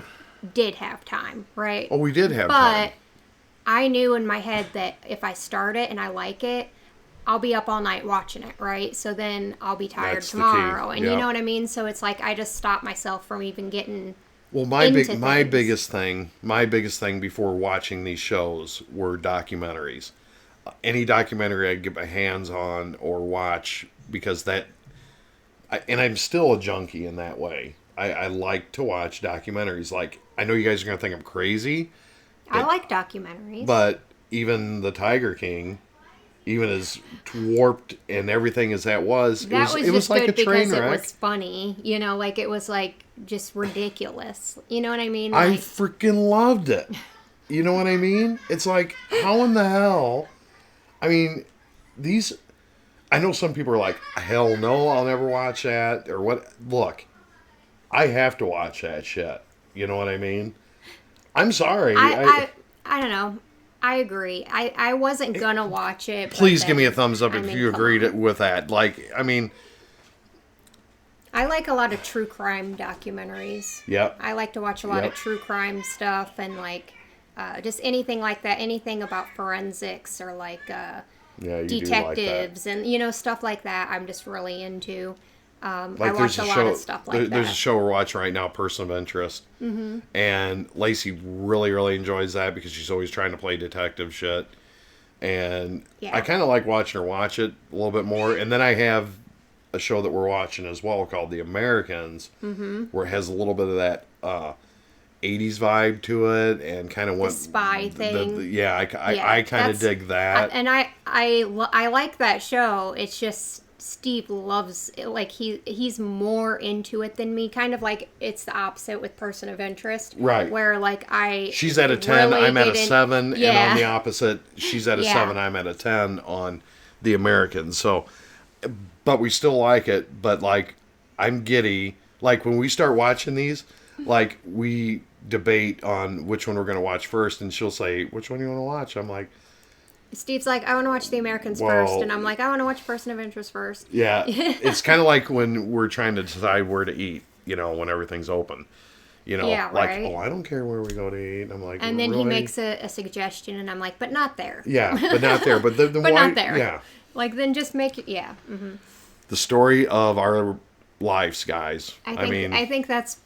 did have time, right? Oh, we did have time. But I knew in my head that if I start it and I like it, I'll be up all night watching it, right? So then I'll be tired That's tomorrow. And yeah. you know what I mean? So it's like I just stopped myself from even getting Well, my biggest thing before watching these shows were documentaries. Any documentary I'd get my hands on or watch, because and I'm still a junkie in that way. I like to watch documentaries. Like, I know you guys are going to think I'm crazy. I like documentaries. But even the Tiger King, even as warped and everything as that was, it was like a train wreck. It was funny, you know, like it was like just ridiculous. You know what I mean? I Like, freaking loved it. You know what I mean? It's like, how in the hell? I mean, I know some people are like, hell no, I'll never watch that, or what. Look, I have to watch that shit. You know what I mean? I'm sorry. I don't know. I agree. I wasn't gonna watch it. Please give me a thumbs up if you agreed with that. Like, I mean, I like a lot of true crime documentaries. Yep. I like to watch a lot of true crime stuff, and like just anything like that. Anything about forensics or like detectives and, you know, stuff like that. I'm just really into. Like, I watch a lot of stuff like that. There's a show we're watching right now, Person of Interest. Mm-hmm. And Lacey really, really enjoys that because she's always trying to play detective shit. And I kind of like watching her watch it a little bit more. And then I have a show that we're watching as well called The Americans, where it has a little bit of that 80s vibe to it, and kind of what the spy thing. I kind of dig that. And I like that show. It's just Steve loves it. Like he's more into it than me. Kind of like it's the opposite with Person of Interest, right? Where like she's at a 10, I'm at a 7, yeah. and on the opposite, she's at a 7, I'm at a 10 on The Americans. So, but we still like it. But like, I'm giddy. Like when we start watching these, like we debate on which one we're going to watch first, and she'll say, "Which one do you want to watch?" I'm like. Steve's like, I want to watch The Americans first. And I'm like, I want to watch Person of Interest first. Yeah. It's kind of like when we're trying to decide where to eat, you know, when everything's open. You know, yeah, like, right? Oh, I don't care where we go to eat. And I'm like, and then really? he makes a suggestion, and I'm like, but not there. Yeah, but not there. But then but why? Not there. Yeah. Like, then just make it, yeah. Mm-hmm. The story of our lives, guys. I think that's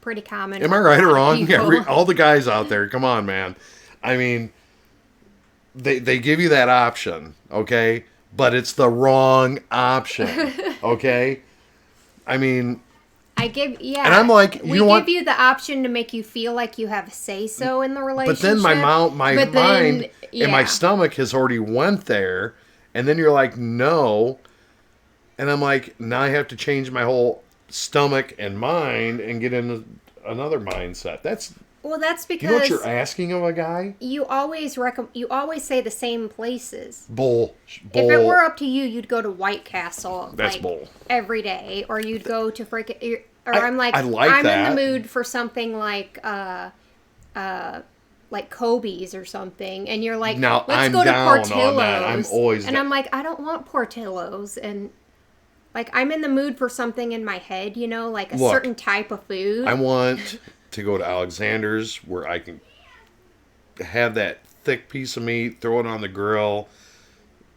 pretty common. Am I right or wrong? Yeah, all the guys out there, come on, man. I mean, they give you that option, okay? But it's the wrong option, okay? I mean, yeah. and I'm like, you we know give what? you the option to make you feel like you have a say so in the relationship. But then my But then, mind and my stomach has already went there, and then you're like, no, and I'm like, now I have to change my whole stomach and mind and get into another mindset. That's Well, that's you know what because you're asking of a guy? you always say the same places. Bull. If it were up to you, you'd go to White Castle That's bull. every day, or you'd go to freaking. Or I I'm like, like I'm that. in the mood for something like Kobe's or something, and you're like, Now, let's I'm go to down Portillo's. on that. I'm always and I'm like, I don't want Portillo's, and like I'm in the mood for something in my head, like a certain type of food. I want to go to Alexander's where I can have that thick piece of meat, throw it on the grill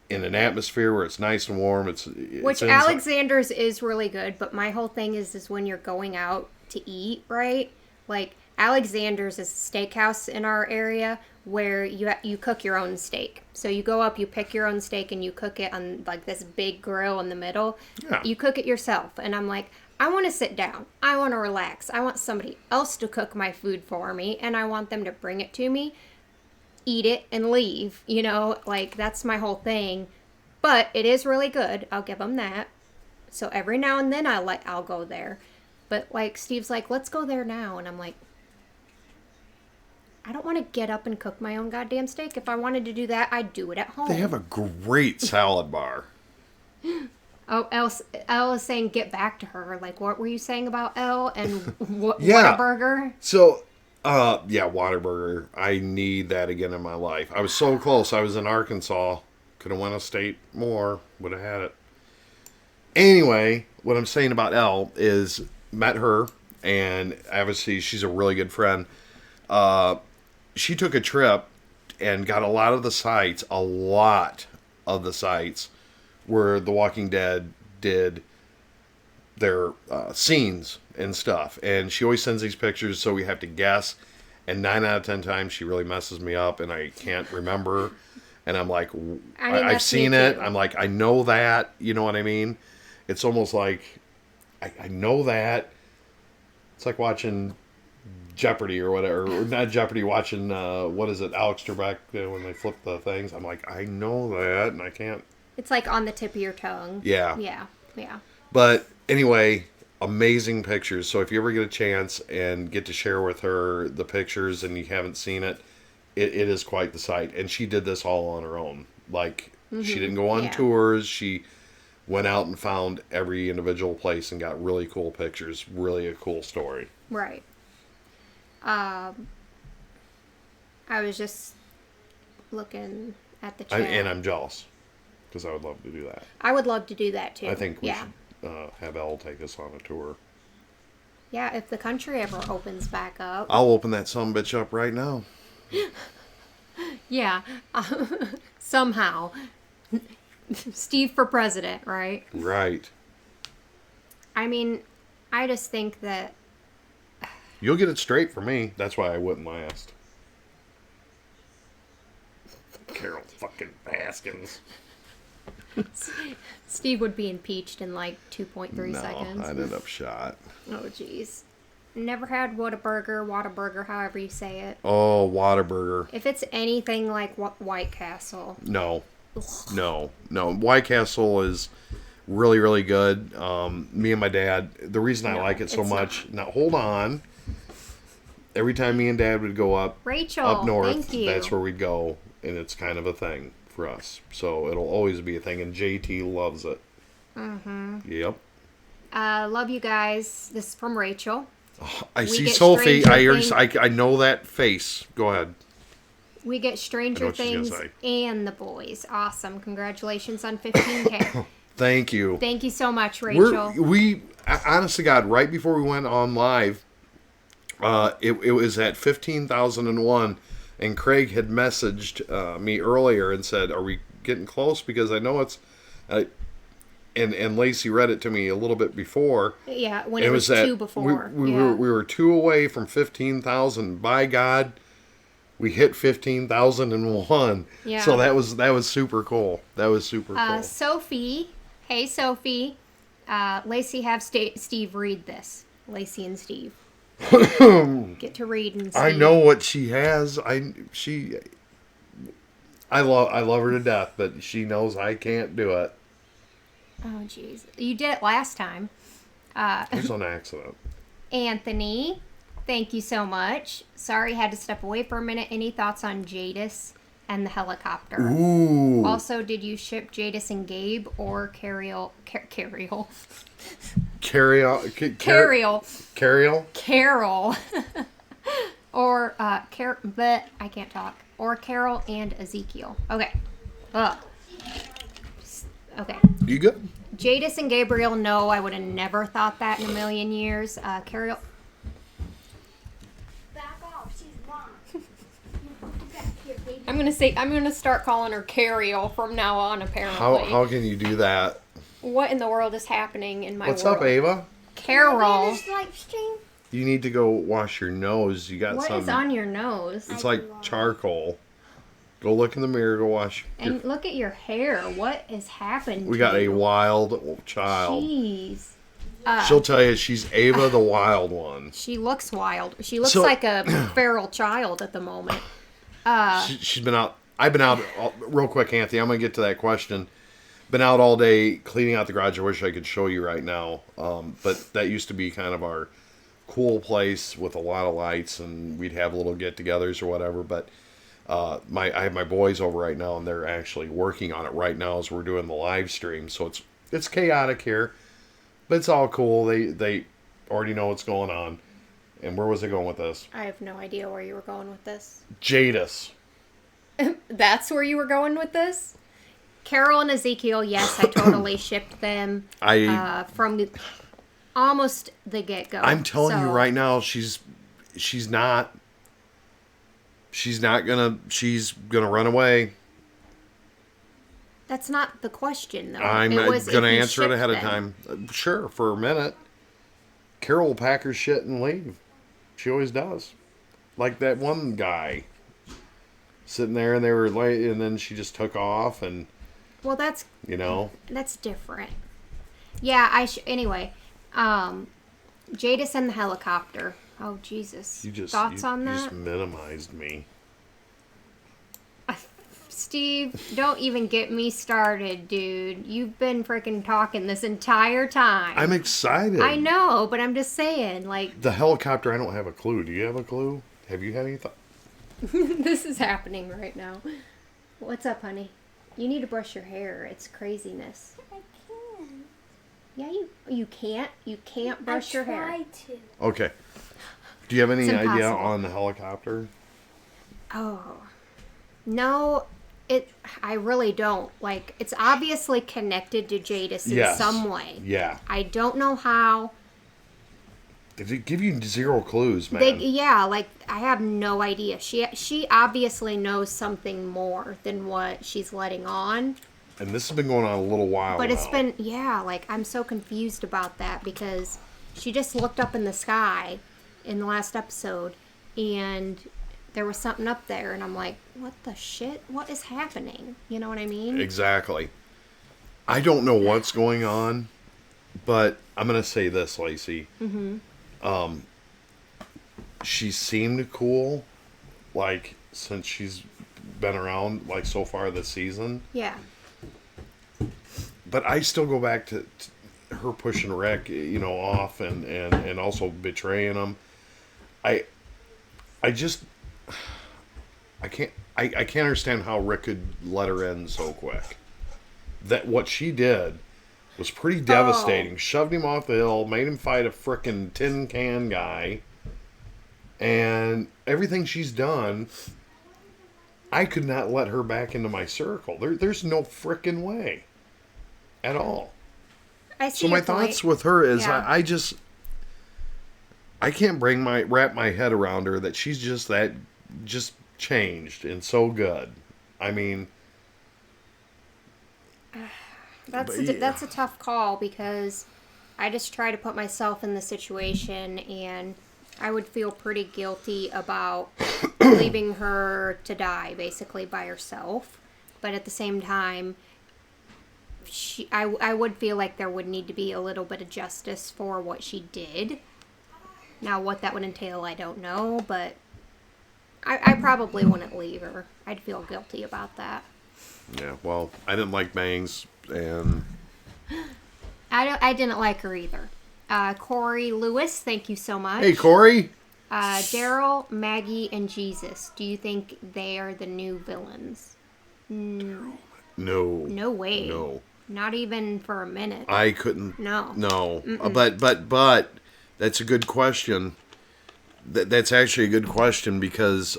in an atmosphere where it's nice and warm. Which Alexander's is really good, but my whole thing is when you're going out to eat, right? Like Alexander's is a steakhouse in our area where you cook your own steak. So you go up, you pick your own steak, and you cook it on like this big grill in the middle. Yeah. You cook it yourself, and I'm like, I want to sit down. I want to relax. I want somebody else to cook my food for me, and I want them to bring it to me, eat it, and leave. Like that's my whole thing. But it is really good. I'll give them that. So every now and then I'll go there. But like Steve's like, let's go there now, and I'm like, I don't want to get up and cook my own goddamn steak. If I wanted to do that, I'd do it at home. They have a great salad bar. Oh, Elle is saying get back to her. Like, what were you saying about Elle and Yeah. Whataburger? So, Whataburger. I need that again in my life. I was so close. I was in Arkansas. Could have went a state more. Would have had it. Anyway, what I'm saying about Elle is met her, and obviously she's a really good friend. She took a trip and got a lot of the sites where The Walking Dead did their scenes and stuff. And she always sends these pictures, so we have to guess. And 9 out of 10 times, she really messes me up, and I can't remember. And I'm like, I've seen it. I'm like, I know that. You know what I mean? It's almost like, I know that. It's like watching Jeopardy or whatever. Or not Jeopardy, watching, what is it, Alex Trebek, when they flip the things. I'm like, I know that, and I can't. It's like on the tip of your tongue. Yeah. Yeah. But anyway, amazing pictures. So if you ever get a chance and get to share with her the pictures and you haven't seen it, it is quite the sight. And she did this all on her own. Like, she didn't go on tours. She went out and found every individual place and got really cool pictures. Really a cool story. Right. I was just looking at the chat. And I'm jealous because I would love to do that. I would love to do that too. I think we should have Elle take us on a tour. Yeah, if the country ever opens back up. I'll open that sumbitch up right now. Yeah. Somehow. Steve for president, right? Right. I mean, I just think that... You'll get it straight for me. That's why I wouldn't last. Carol fucking Baskins. Steve would be impeached in like 2.3 seconds. No, I'd end up shot. Oh, jeez. Never had Whataburger, however you say it. Oh, Whataburger. If it's anything like White Castle. No. No. White Castle is really, really good. Me and my dad, the reason I like it so much... Now, hold on. Every time me and Dad would go up north, thank you. That's where we'd go, and it's kind of a thing for us. So it'll always be a thing, and JT loves it. Mm-hmm. Yep. Love you guys. This is from Rachel. Oh, I see Sophie. I know that face. Go ahead. We get Stranger Things and The Boys. Awesome. Congratulations on 15K. Thank you. Thank you so much, Rachel. We honest to God, right before we went on live, it was at 15,001, and Craig had messaged me earlier and said, "Are we getting close?" Because I know it's, and Lacey read it to me a little bit before. Yeah, when it was two before. We were 2 away from 15,000. By God, we hit 15,001. Yeah. So that was super cool. That was super cool. Sophie, hey Sophie, Lacey, have Steve read this. Lacey and Steve get to read and see. I know what she has. I love her to death, but she knows I can't do it. Oh jeez, you did it last time. It was an accident. Anthony, thank you so much. Sorry, had to step away for a minute. Any thoughts on Jadis and the helicopter? Ooh. Also, did you ship Jadis and Gabe or Carol? Carol. Or but I can't talk. Or Carol and Ezekiel. Okay. Okay. You good? Jadis and Gabriel, no, I would have never thought that in a million years. Carol. Back off, she's mom. I'm gonna start calling her Carol from now on. Apparently. How can you do that? What in the world is happening in my What's world? up, Ava? Carol. This live stream? You need to go wash your nose. You got What some. is on your nose? It's like charcoal. Go look in the mirror. Go wash. And look at your hair. What has happened? We to got a you? wild child. Jeez. She'll tell you she's Ava the wild one. She looks wild. She looks So- like a feral child at the moment. She's been out. I've been out. Real quick, Anthony. I'm gonna get to that question. Been out all day cleaning out the garage. I wish I could show you right now. But that used to be kind of our cool place with a lot of lights, and we'd have little get-togethers or whatever. But I have my boys over right now, and they're actually working on it right now as we're doing the live stream. So it's chaotic here, but it's all cool. They already know what's going on. And where was I going with this? I have no idea where you were going with this. Jadis. That's where you were going with this? Carol and Ezekiel, yes, I totally shipped them from almost the get-go. I'm telling you right now, she's gonna run away. That's not the question, though. I'm It was gonna if you answer it shipped ahead of them. time. Sure, for a minute. Carol will pack her shit and leave. She always does. Like that one guy sitting there, and they were late, and then she just took off, and Well, that's different. Yeah, anyway. Jadis and the helicopter. Oh Jesus! Thoughts on that? You just minimized me. Steve, don't even get me started, dude. You've been freaking talking this entire time. I'm excited. I know, but I'm just saying, like, The helicopter. I don't have a clue. Do you have a clue? Have you had any thought? this is happening right now. What's up, honey? You need to brush your hair. It's craziness. I can. Yeah, you can't. You can't brush your hair. I try to. Okay. Do you have any It's idea impossible. on the helicopter? Oh. No, I really don't. Like, it's obviously connected to Jadis in Yes. some way. Yeah. I don't know how. Did it give you zero clues, man? Like, I have no idea. She obviously knows something more than what she's letting on. And this has been going on a little while But it's now. been, like, I'm so confused about that because she just looked up in the sky in the last episode and there was something up there and I'm like, what the shit? What is happening? You know what I mean? Exactly. I don't know what's going on, but I'm going to say this, Lacey. Mm-hmm. She seemed cool, like, since she's been around, like, so far this season. Yeah. But I still go back to her pushing Rick, off and also betraying him. I can't understand how Rick could let her in so quick. That what she did was pretty devastating. Shoved him off the hill, made him fight a frickin' tin can guy, and everything she's done. I could not let her back into my circle. There's no frickin' way. At all. I see So my your point. thoughts with her is Yeah. I can't wrap my head around her that she's just changed and so good. I mean, That's a tough call because I just try to put myself in the situation and I would feel pretty guilty about leaving her to die basically by herself. But at the same time, I would feel like there would need to be a little bit of justice for what she did. Now, what that would entail, I don't know, but I probably wouldn't leave her. I'd feel guilty about that. Yeah, well, I didn't like Bangs, and I didn't like her either. Corey Lewis, thank you so much. hey, Corey. Daryl, Maggie, and Jesus. Do you think they are the new villains? No. No way. No. Not even for a minute. I couldn't. No. No. But that's a good question. That's actually a good question because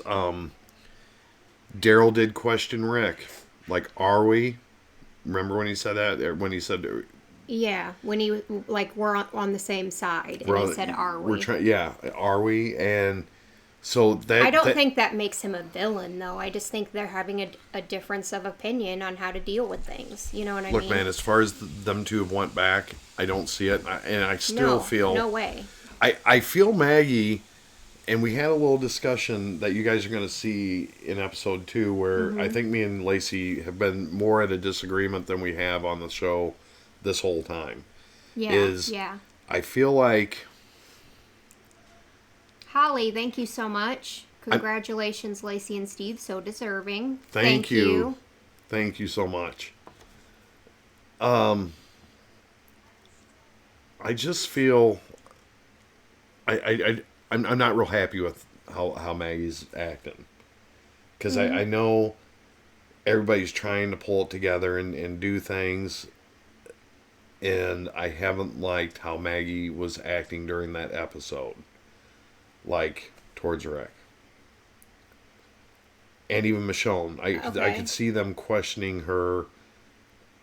Daryl did question Rick. Like, are we? Remember when he said that? When he said, Yeah, when he we're on the same side, and he said, "Are we?" Yeah, are we? And so that I don't think that makes him a villain, though. I just think they're having a difference of opinion on how to deal with things. You know what I mean? Look, man, as far as them two have went back, I don't see it, and I still feel no way. I feel Maggie, and we had a little discussion that you guys are going to see in episode 2, where I think me and Lacey have been more at a disagreement than we have on the show this whole time. Yeah. I feel like Holly, thank you so much. Congratulations, Lacey and Steve. So deserving. Thank you. Thank you so much. I just feel I'm not real happy with how Maggie's acting, because I know everybody's trying to pull it together and do things, and I haven't liked how Maggie was acting during that episode, like towards Rick. And even Michonne, I could see them questioning her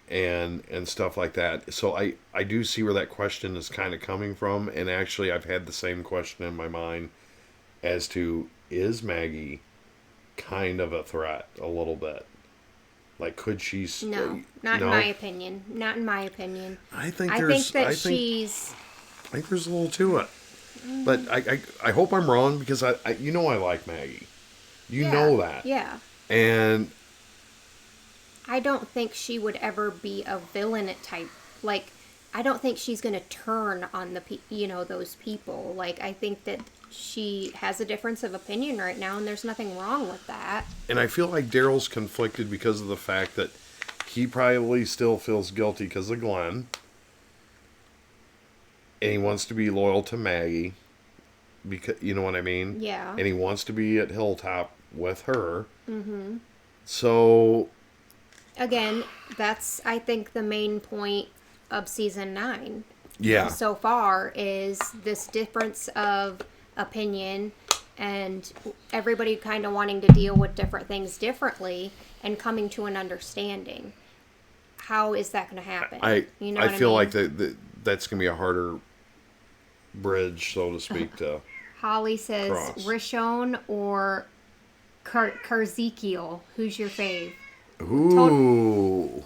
and stuff like that. So I do see where that question is kind of coming from. And actually, I've had the same question in my mind as to, is Maggie kind of a threat a little bit? Like, could she... No, not in my opinion. Not in my opinion. I think I there's... think that she's... I think there's a little to it. But I hope I'm wrong, because I you know I like Maggie. You know that. Yeah. And I don't think she would ever be a villain type. Like, I don't think she's going to turn on those people. Like, I think that she has a difference of opinion right now, and there's nothing wrong with that. And I feel like Daryl's conflicted because of the fact that he probably still feels guilty because of Glenn. And he wants to be loyal to Maggie. Because, you know what I mean? Yeah. And he wants to be at Hilltop with her. Mm-hmm. So... Again, that's, I think, the main point of season 9. Yeah. So far is this difference of opinion and everybody kind of wanting to deal with different things differently and coming to an understanding. How is that going to happen? I feel mean? like that's going to be a harder bridge, so to speak, to Holly says, cross. Rishon or Karzekiel. Who's your fave? Ooh.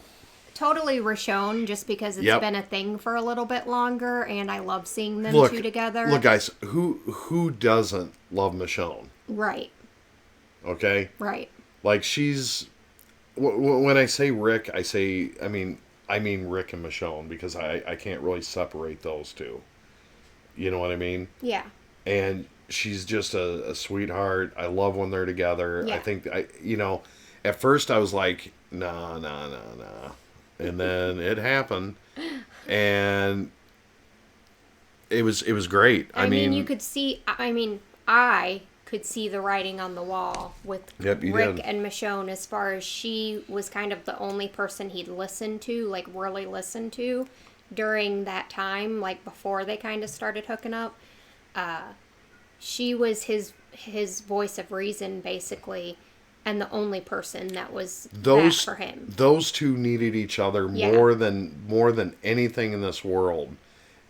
Totally Rishon, just because it's been a thing for a little bit longer, and I love seeing them two together. Look, guys, who doesn't love Michonne? Right. Okay? Right. Like, she's... When I say Rick, I mean Rick and Michonne, because I can't really separate those two. You know what I mean? Yeah. And she's just a sweetheart. I love when they're together. Yeah. I think, at first I was like, nah. And then it happened. And it was great. I mean, you could see, I could see the writing on the wall with Rick and Michonne, as far as she was kind of the only person he'd listened to, like really listened to during that time, like before they kind of started hooking up. She was his voice of reason, basically, and the only person that was that for him. Those two needed each other more than anything in this world,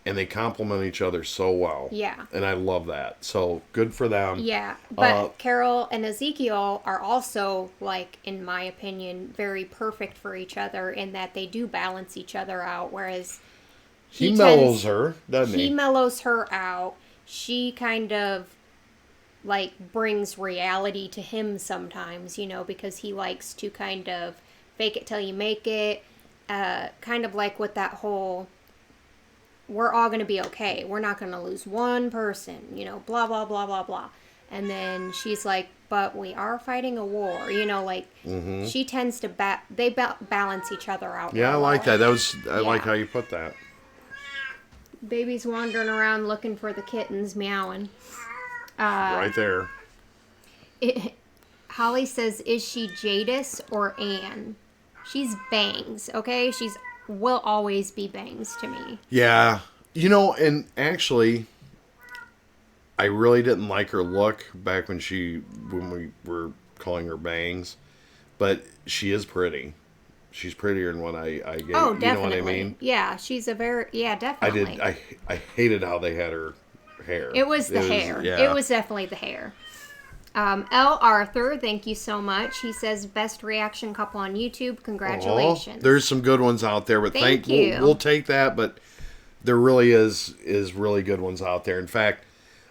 and they complement each other so well. Yeah. And I love that. So good for them. Yeah, but Carol and Ezekiel are also, like, in my opinion, very perfect for each other in that they do balance each other out, whereas he mellows her, doesn't he? He mellows her out. she kind of like brings reality to him sometimes, you know, because he likes to kind of fake it till you make it. Kind of like with that whole, we're all going to be okay. We're not going to lose one person, you know, blah, blah, blah, blah, blah. And then she's like, but we are fighting a war, you know, like she tends to, balance each other out. Yeah, I real like well. that. I like Yeah. how you put that. Baby's wandering around looking for the kittens, meowing. Right there. Holly says, is she Jadis or Anne? She's Bangs, okay? She's will always be Bangs to me. Yeah. You know, and actually, I really didn't like her look back when we were calling her Bangs, but she is pretty. She's prettier than what I get. Oh, You definitely. know what I mean? Yeah, she's a very, yeah, definitely. I hated how they had her hair. It was the hair. Yeah. It was definitely the hair. L. Arthur, thank you so much. He says, best reaction couple on YouTube. Congratulations. Oh, there's some good ones out there, but Thank you. We'll take that, but there really is really good ones out there. In fact,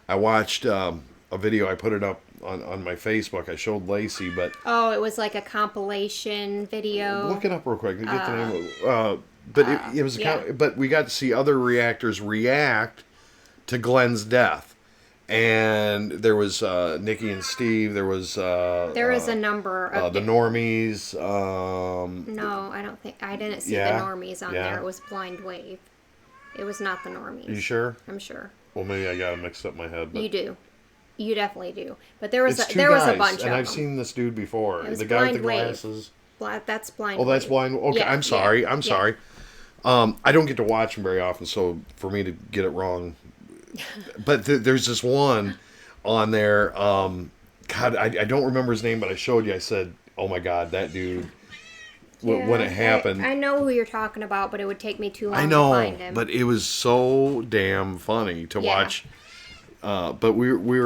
I watched a video. I put it up on my Facebook. I showed Lacey, but Oh, it was like a compilation video. look it up real quick. Get the name of but it was yeah. but we got to see other reactors react to Glenn's death. And there was Nikki and Steve. There was There is a number of the normies. No, I don't think I didn't see Yeah, the normies on yeah. there. It was Blind Wave. It was not the normies. You sure? I'm sure. Well, maybe I got it mixed up in my head. But You do. You definitely do. But there was it's two there was guys, a bunch and of I've them. seen this dude before. It was The guy with the Blind Wave. glasses. That's Blind Oh, that's Wave. blind. Okay, Yeah, I'm sorry. yeah, I'm yeah. sorry. I don't get to watch them very often, so for me to get it wrong. But there's this one on there. God, I don't remember his name, but I showed you. I said, "Oh my God, that dude." When it happened, I know who you're talking about, but it would take me too long I to know, find him. but it was so damn funny to Yeah. watch. But we were we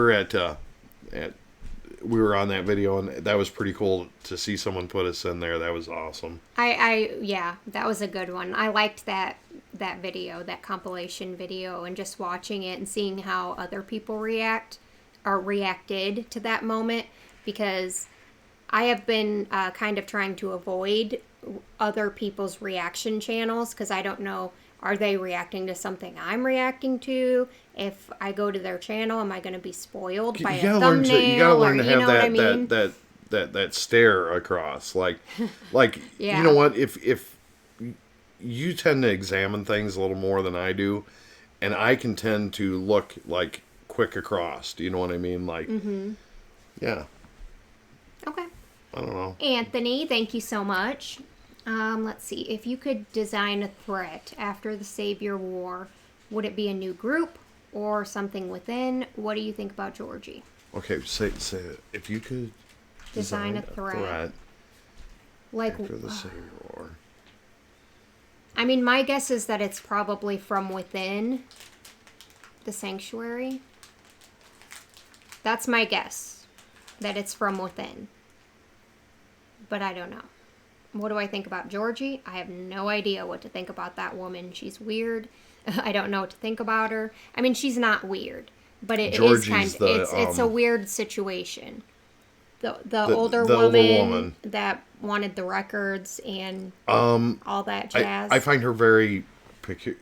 were on that video, and that was pretty cool to see someone put us in there. That was awesome. Yeah, that was a good one. I liked that video, that compilation video, and just watching it and seeing how other people reacted to that moment, because I have been kind of trying to avoid other people's reaction channels, because I don't know, are they reacting to something I'm reacting to? If I go to their channel, am I going to be spoiled by a thumbnail? You gotta learn to you have know what I mean? that stare across, like Yeah. you know what, if you tend to examine things a little more than I do, and I can tend to look like quick across. Do you know what I mean? Like, yeah, Okay. I don't know. Anthony, thank you so much. Let's see. If you could design a threat after the Savior War, would it be a new group or something within? What do you think about Georgie? Okay, say it. If you could Design a threat. Like, after the Savior War. I mean, my guess is that it's probably from within the sanctuary. That's my guess, that it's from within. But I don't know. What do I think about Georgie? I have no idea what to think about that woman. She's weird. I don't know what to think about her. I mean, she's not weird, but it is kind of, it's a weird situation. The older woman that wanted the records and all that jazz. I find her very peculiar.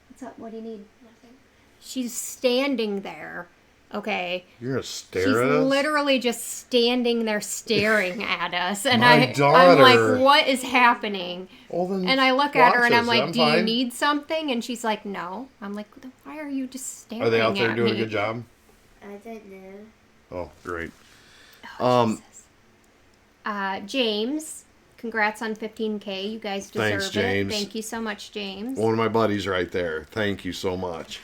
What's up? What do you need? Nothing. She's standing there. Okay. You're gonna stare She's at us? literally just standing there staring at us, and My I'm daughter. like, "What is happening?" Well, then And I look at her and I'm watch us. like, "Do you fine. need something?" And she's like, "No." I'm like, "Then why are you just staring Are they out there at doing me? a good job? I don't know. Oh, great. James, congrats on 15K. You guys deserve Thanks, it. James. Thank you so much, James. One of my buddies right there. Thank you so much.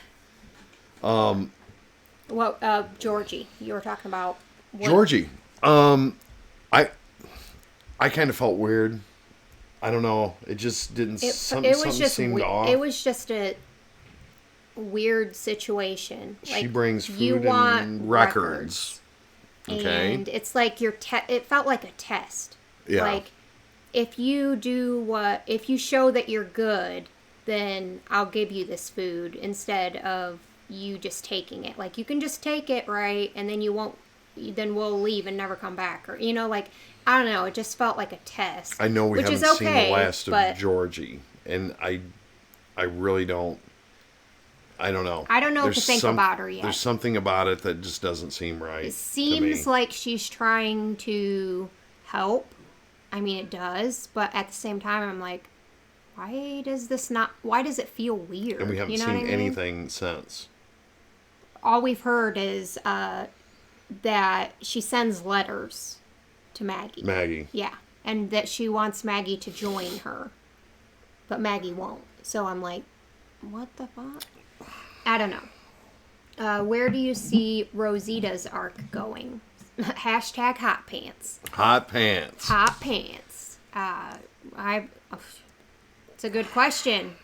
Well, Georgie, you were talking about what? Georgie. I kind of felt weird. I don't know. It just didn't. It Something was just seemed off. it was just a weird situation. She brings you food want and records. Okay. And it's like it felt like a test. Yeah. Like, if you show that you're good, then I'll give you this food, instead of you just taking it. Like, you can just take it, right? And then you won't, then we'll leave and never come back. Or, like, I don't know. It just felt like a test. I know we which haven't is seen okay, the last but of Georgie, and I really don't. I don't know. I don't know what to think about her yet. There's something about it that just doesn't seem right. It seems to me. like she's trying to help. I mean, it does, but at the same time, I'm like, why does it feel weird? And we haven't You know what I seen mean? anything since. All we've heard is that she sends letters to Maggie. Maggie. Yeah, and that she wants Maggie to join her, but Maggie won't. So I'm like, what the fuck? I don't know. Where do you see Rosita's arc going? Hashtag hot pants. Hot pants. Hot pants. It's a good question.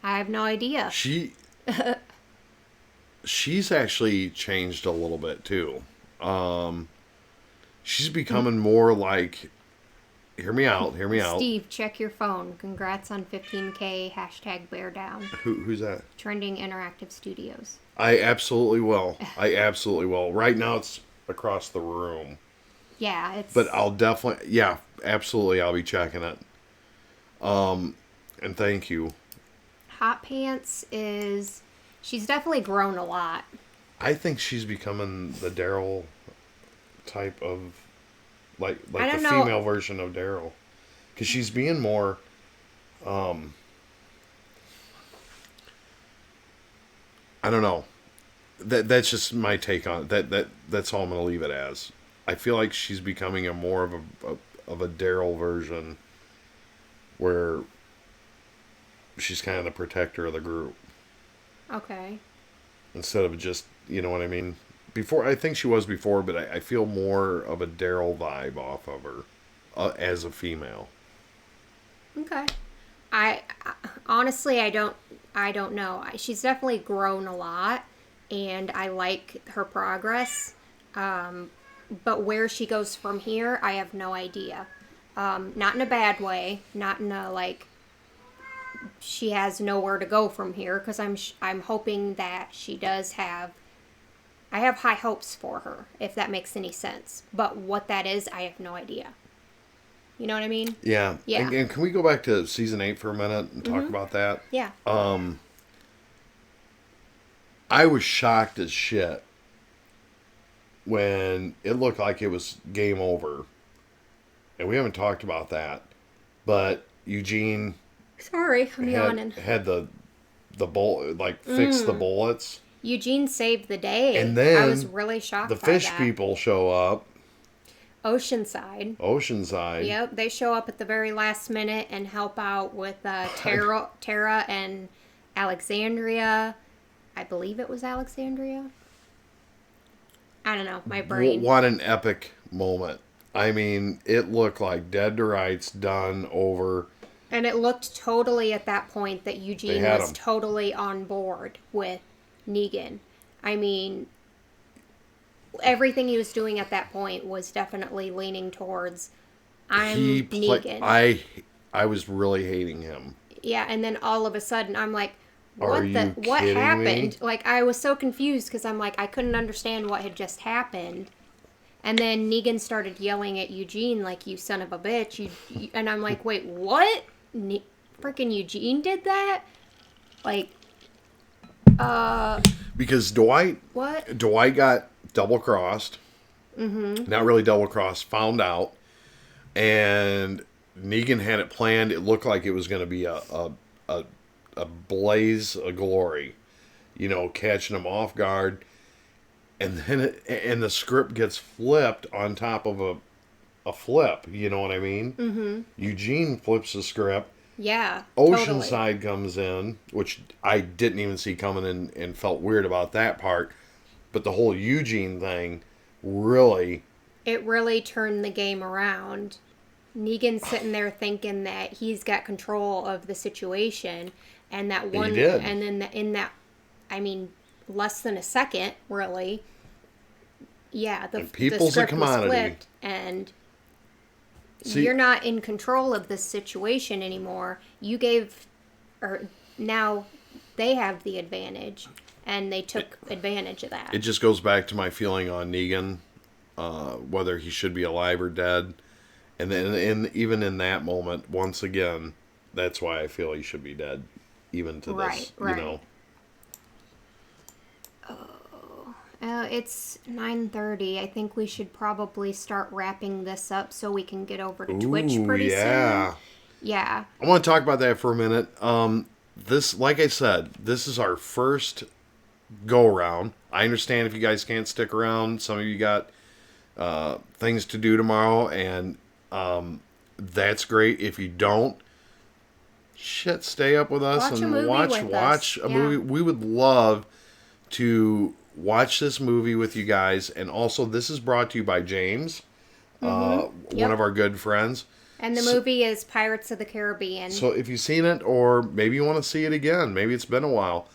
I have no idea. She's actually changed a little bit too. She's becoming more like. Hear me out. Steve, check your phone. Congrats on 15K. Hashtag bear down. Who's that? Trending Interactive Studios. I absolutely will. Right now it's across the room. Yeah, it's. But I'll definitely, yeah, absolutely, I'll be checking it. And thank you. Hot Pants is. She's definitely grown a lot. I think she's becoming the Daryl type of, like the female version of Daryl, because she's being more. I don't know. That's just my take on it. That's all I'm gonna leave it as. I feel like she's becoming a more of a Daryl version, where she's kind of the protector of the group. Okay. Instead of just, you know what I mean? Before, I think she was before, but I feel more of a Daryl vibe off of her as a female. Okay. I honestly, I don't know. She's definitely grown a lot, and I like her progress. But where she goes from here, I have no idea. Not in a bad way. Not in a, like, she has nowhere to go from here, because I'm hoping that she does have. I have high hopes for her, if that makes any sense. But what that is, I have no idea. You know what I mean? Yeah. Yeah. And can we go back to season 8 for a minute and talk about that? Yeah. I was shocked as shit when it looked like it was game over. And we haven't talked about that. But Eugene Sorry, I'm yawning. had the bullet, like, fixed the bullets. Eugene saved the day. And then I was really shocked by the fish that. people show up. Oceanside. Yep, they show up at the very last minute and help out with Tara and Alexandria. I believe it was Alexandria. I don't know, my brain. What an epic moment. I mean, it looked like dead to rights, done, over. And it looked totally at that point that Eugene was totally on board with Negan. I mean, everything he was doing at that point was definitely leaning towards Negan. I was really hating him. Yeah, and then all of a sudden I'm like, what what happened? Me? Like, I was so confused because I'm like, I couldn't understand what had just happened. And then Negan started yelling at Eugene like, you son of a bitch. And I'm like, wait, what? Freaking Eugene did that? Like, because Dwight got double-crossed. Mm-hmm. Not really double-crossed, found out. And Negan had it planned. It looked like it was going to be a blaze of glory. You know, catching him off guard. And then the script gets flipped on top of a flip. You know what I mean? Mm-hmm. Eugene flips the script. Yeah, Oceanside comes in, which I didn't even see coming and felt weird about that part. But the whole Eugene thing really... It really turned the game around. Negan's sitting there thinking that he's got control of the situation. And that one... He did. And then in that... I mean, less than a second, really. Yeah, the script was flipped. And... See, you're not in control of this situation anymore. Now they have the advantage. and they took advantage of that. It just goes back to my feeling on Negan, whether he should be alive or dead. And then, even in that moment, once again, that's why I feel he should be dead, even to this, Right. you know. It's 9:30. I think we should probably start wrapping this up so we can get over to Twitch pretty soon. Yeah. I want to talk about that for a minute. This, like I said, this is our first go around. I understand if you guys can't stick around. Some of you got things to do tomorrow, and that's great. If you don't, stay up with us Watch a and movie watch with us. a Yeah. movie. We would love to watch this movie with you guys. And also, this is brought to you by James, one of our good friends. And the movie is Pirates of the Caribbean. So if you've seen it, or maybe you want to see it again, maybe it's been a while,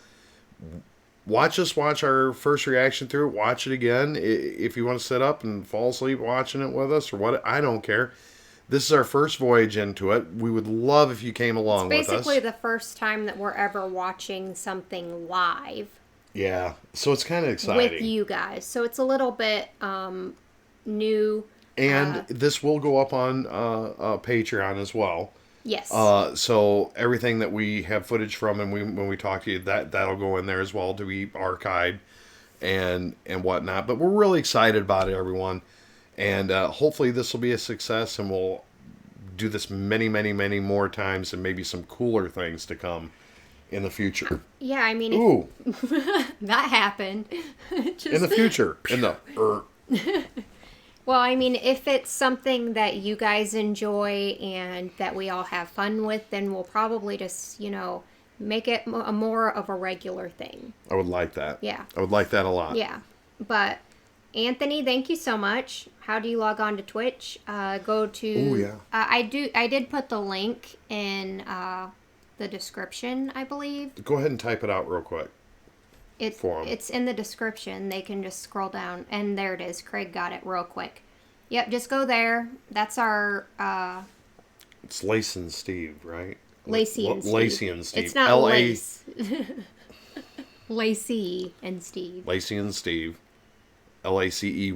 watch our first reaction through it. Watch it again. If you want to sit up and fall asleep watching it with us or what, I don't care. This is our first voyage into it. We would love if you came along with us. Basically the first time that we're ever watching something live. Yeah, so it's kind of exciting. With you guys. So it's a little bit new. And this will go up on Patreon as well. Yes. So everything that we have footage from, and when we talk to you, that'll go in there as well to be archived and whatnot. But we're really excited about it, everyone. And hopefully this will be a success, and we'll do this many, many, many more times, and maybe some cooler things to come in the future. Yeah, I mean, Ooh, that happened. in the future. Well, I mean, if it's something that you guys enjoy and that we all have fun with, then we'll probably just, make it more of a regular thing. I would like that. Yeah. I would like that a lot. Yeah. But, Anthony, thank you so much. How do you log on to Twitch? Go to... Ooh, yeah. I did put the link in the description, I believe. Go ahead and type it out real quick. For 'em. It's in the description. They can just scroll down, and there it is. Craig got it real quick. Yep, just go there. That's our It's Lacey and Steve, right? Lacey and Steve. Lacey and Steve. It's not Lace. Lacey and Steve. Lacey and Steve. Lacey.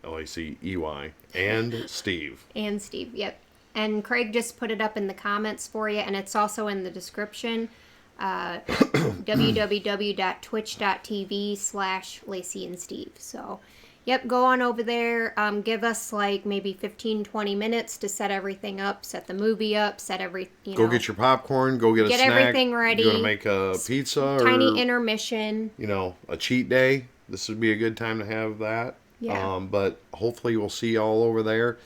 Lacey and Steve. And Steve, yep. And Craig just put it up in the comments for you, and it's also in the description. www.twitch.tv/Lacey and Steve. So, yep, go on over there. Give us like maybe 15-20 minutes to set everything up, set the movie up, Go get your popcorn, go get a snack. Everything ready. You want to make a pizza tiny or intermission. A cheat day. This would be a good time to have that. Yeah. But hopefully we'll see you all over there.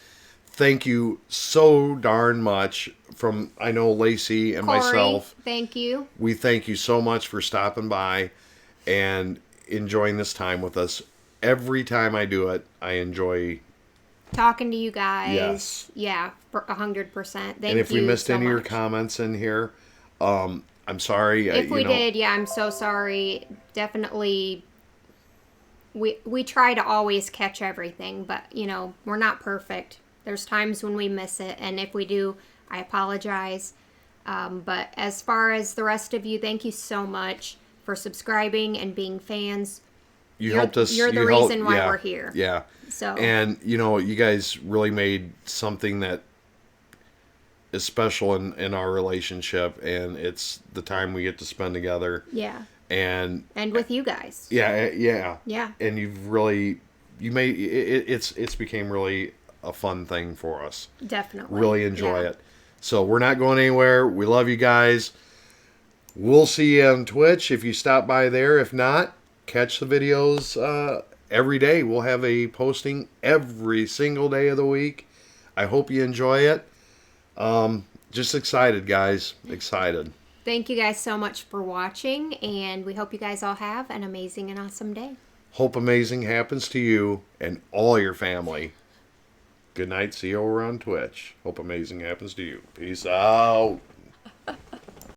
Thank you so darn much from, I know, Lacey and Corey, myself. Thank you. We thank you so much for stopping by and enjoying this time with us. Every time I do it, I enjoy talking to you guys. Yes. Yeah, 100%. Thank you. And if we missed so any of your much. comments in here, I'm sorry. If we did, yeah, I'm so sorry. Definitely, we try to always catch everything, but, we're not perfect. There's times when we miss it, and if we do, I apologize. But as far as the rest of you, thank you so much for subscribing and being fans. You helped us. You're the reason why we're here. Yeah. So. And, you guys really made something that is special in our relationship, and it's the time we get to spend together. Yeah. And with you guys. Yeah. Yeah. And you made it's became really a fun thing for us. Definitely. Really enjoy it. So we're not going anywhere. We love you guys. We'll see you on Twitch if you stop by there. If not, catch the videos every day. We'll have a posting every single day of the week. I hope you enjoy it. Just excited, guys. Excited. Thank you guys so much for watching, and we hope you guys all have an amazing and awesome day. Hope amazing happens to you and all your family. Good night. See you over on Twitch. Hope amazing happens to you. Peace out.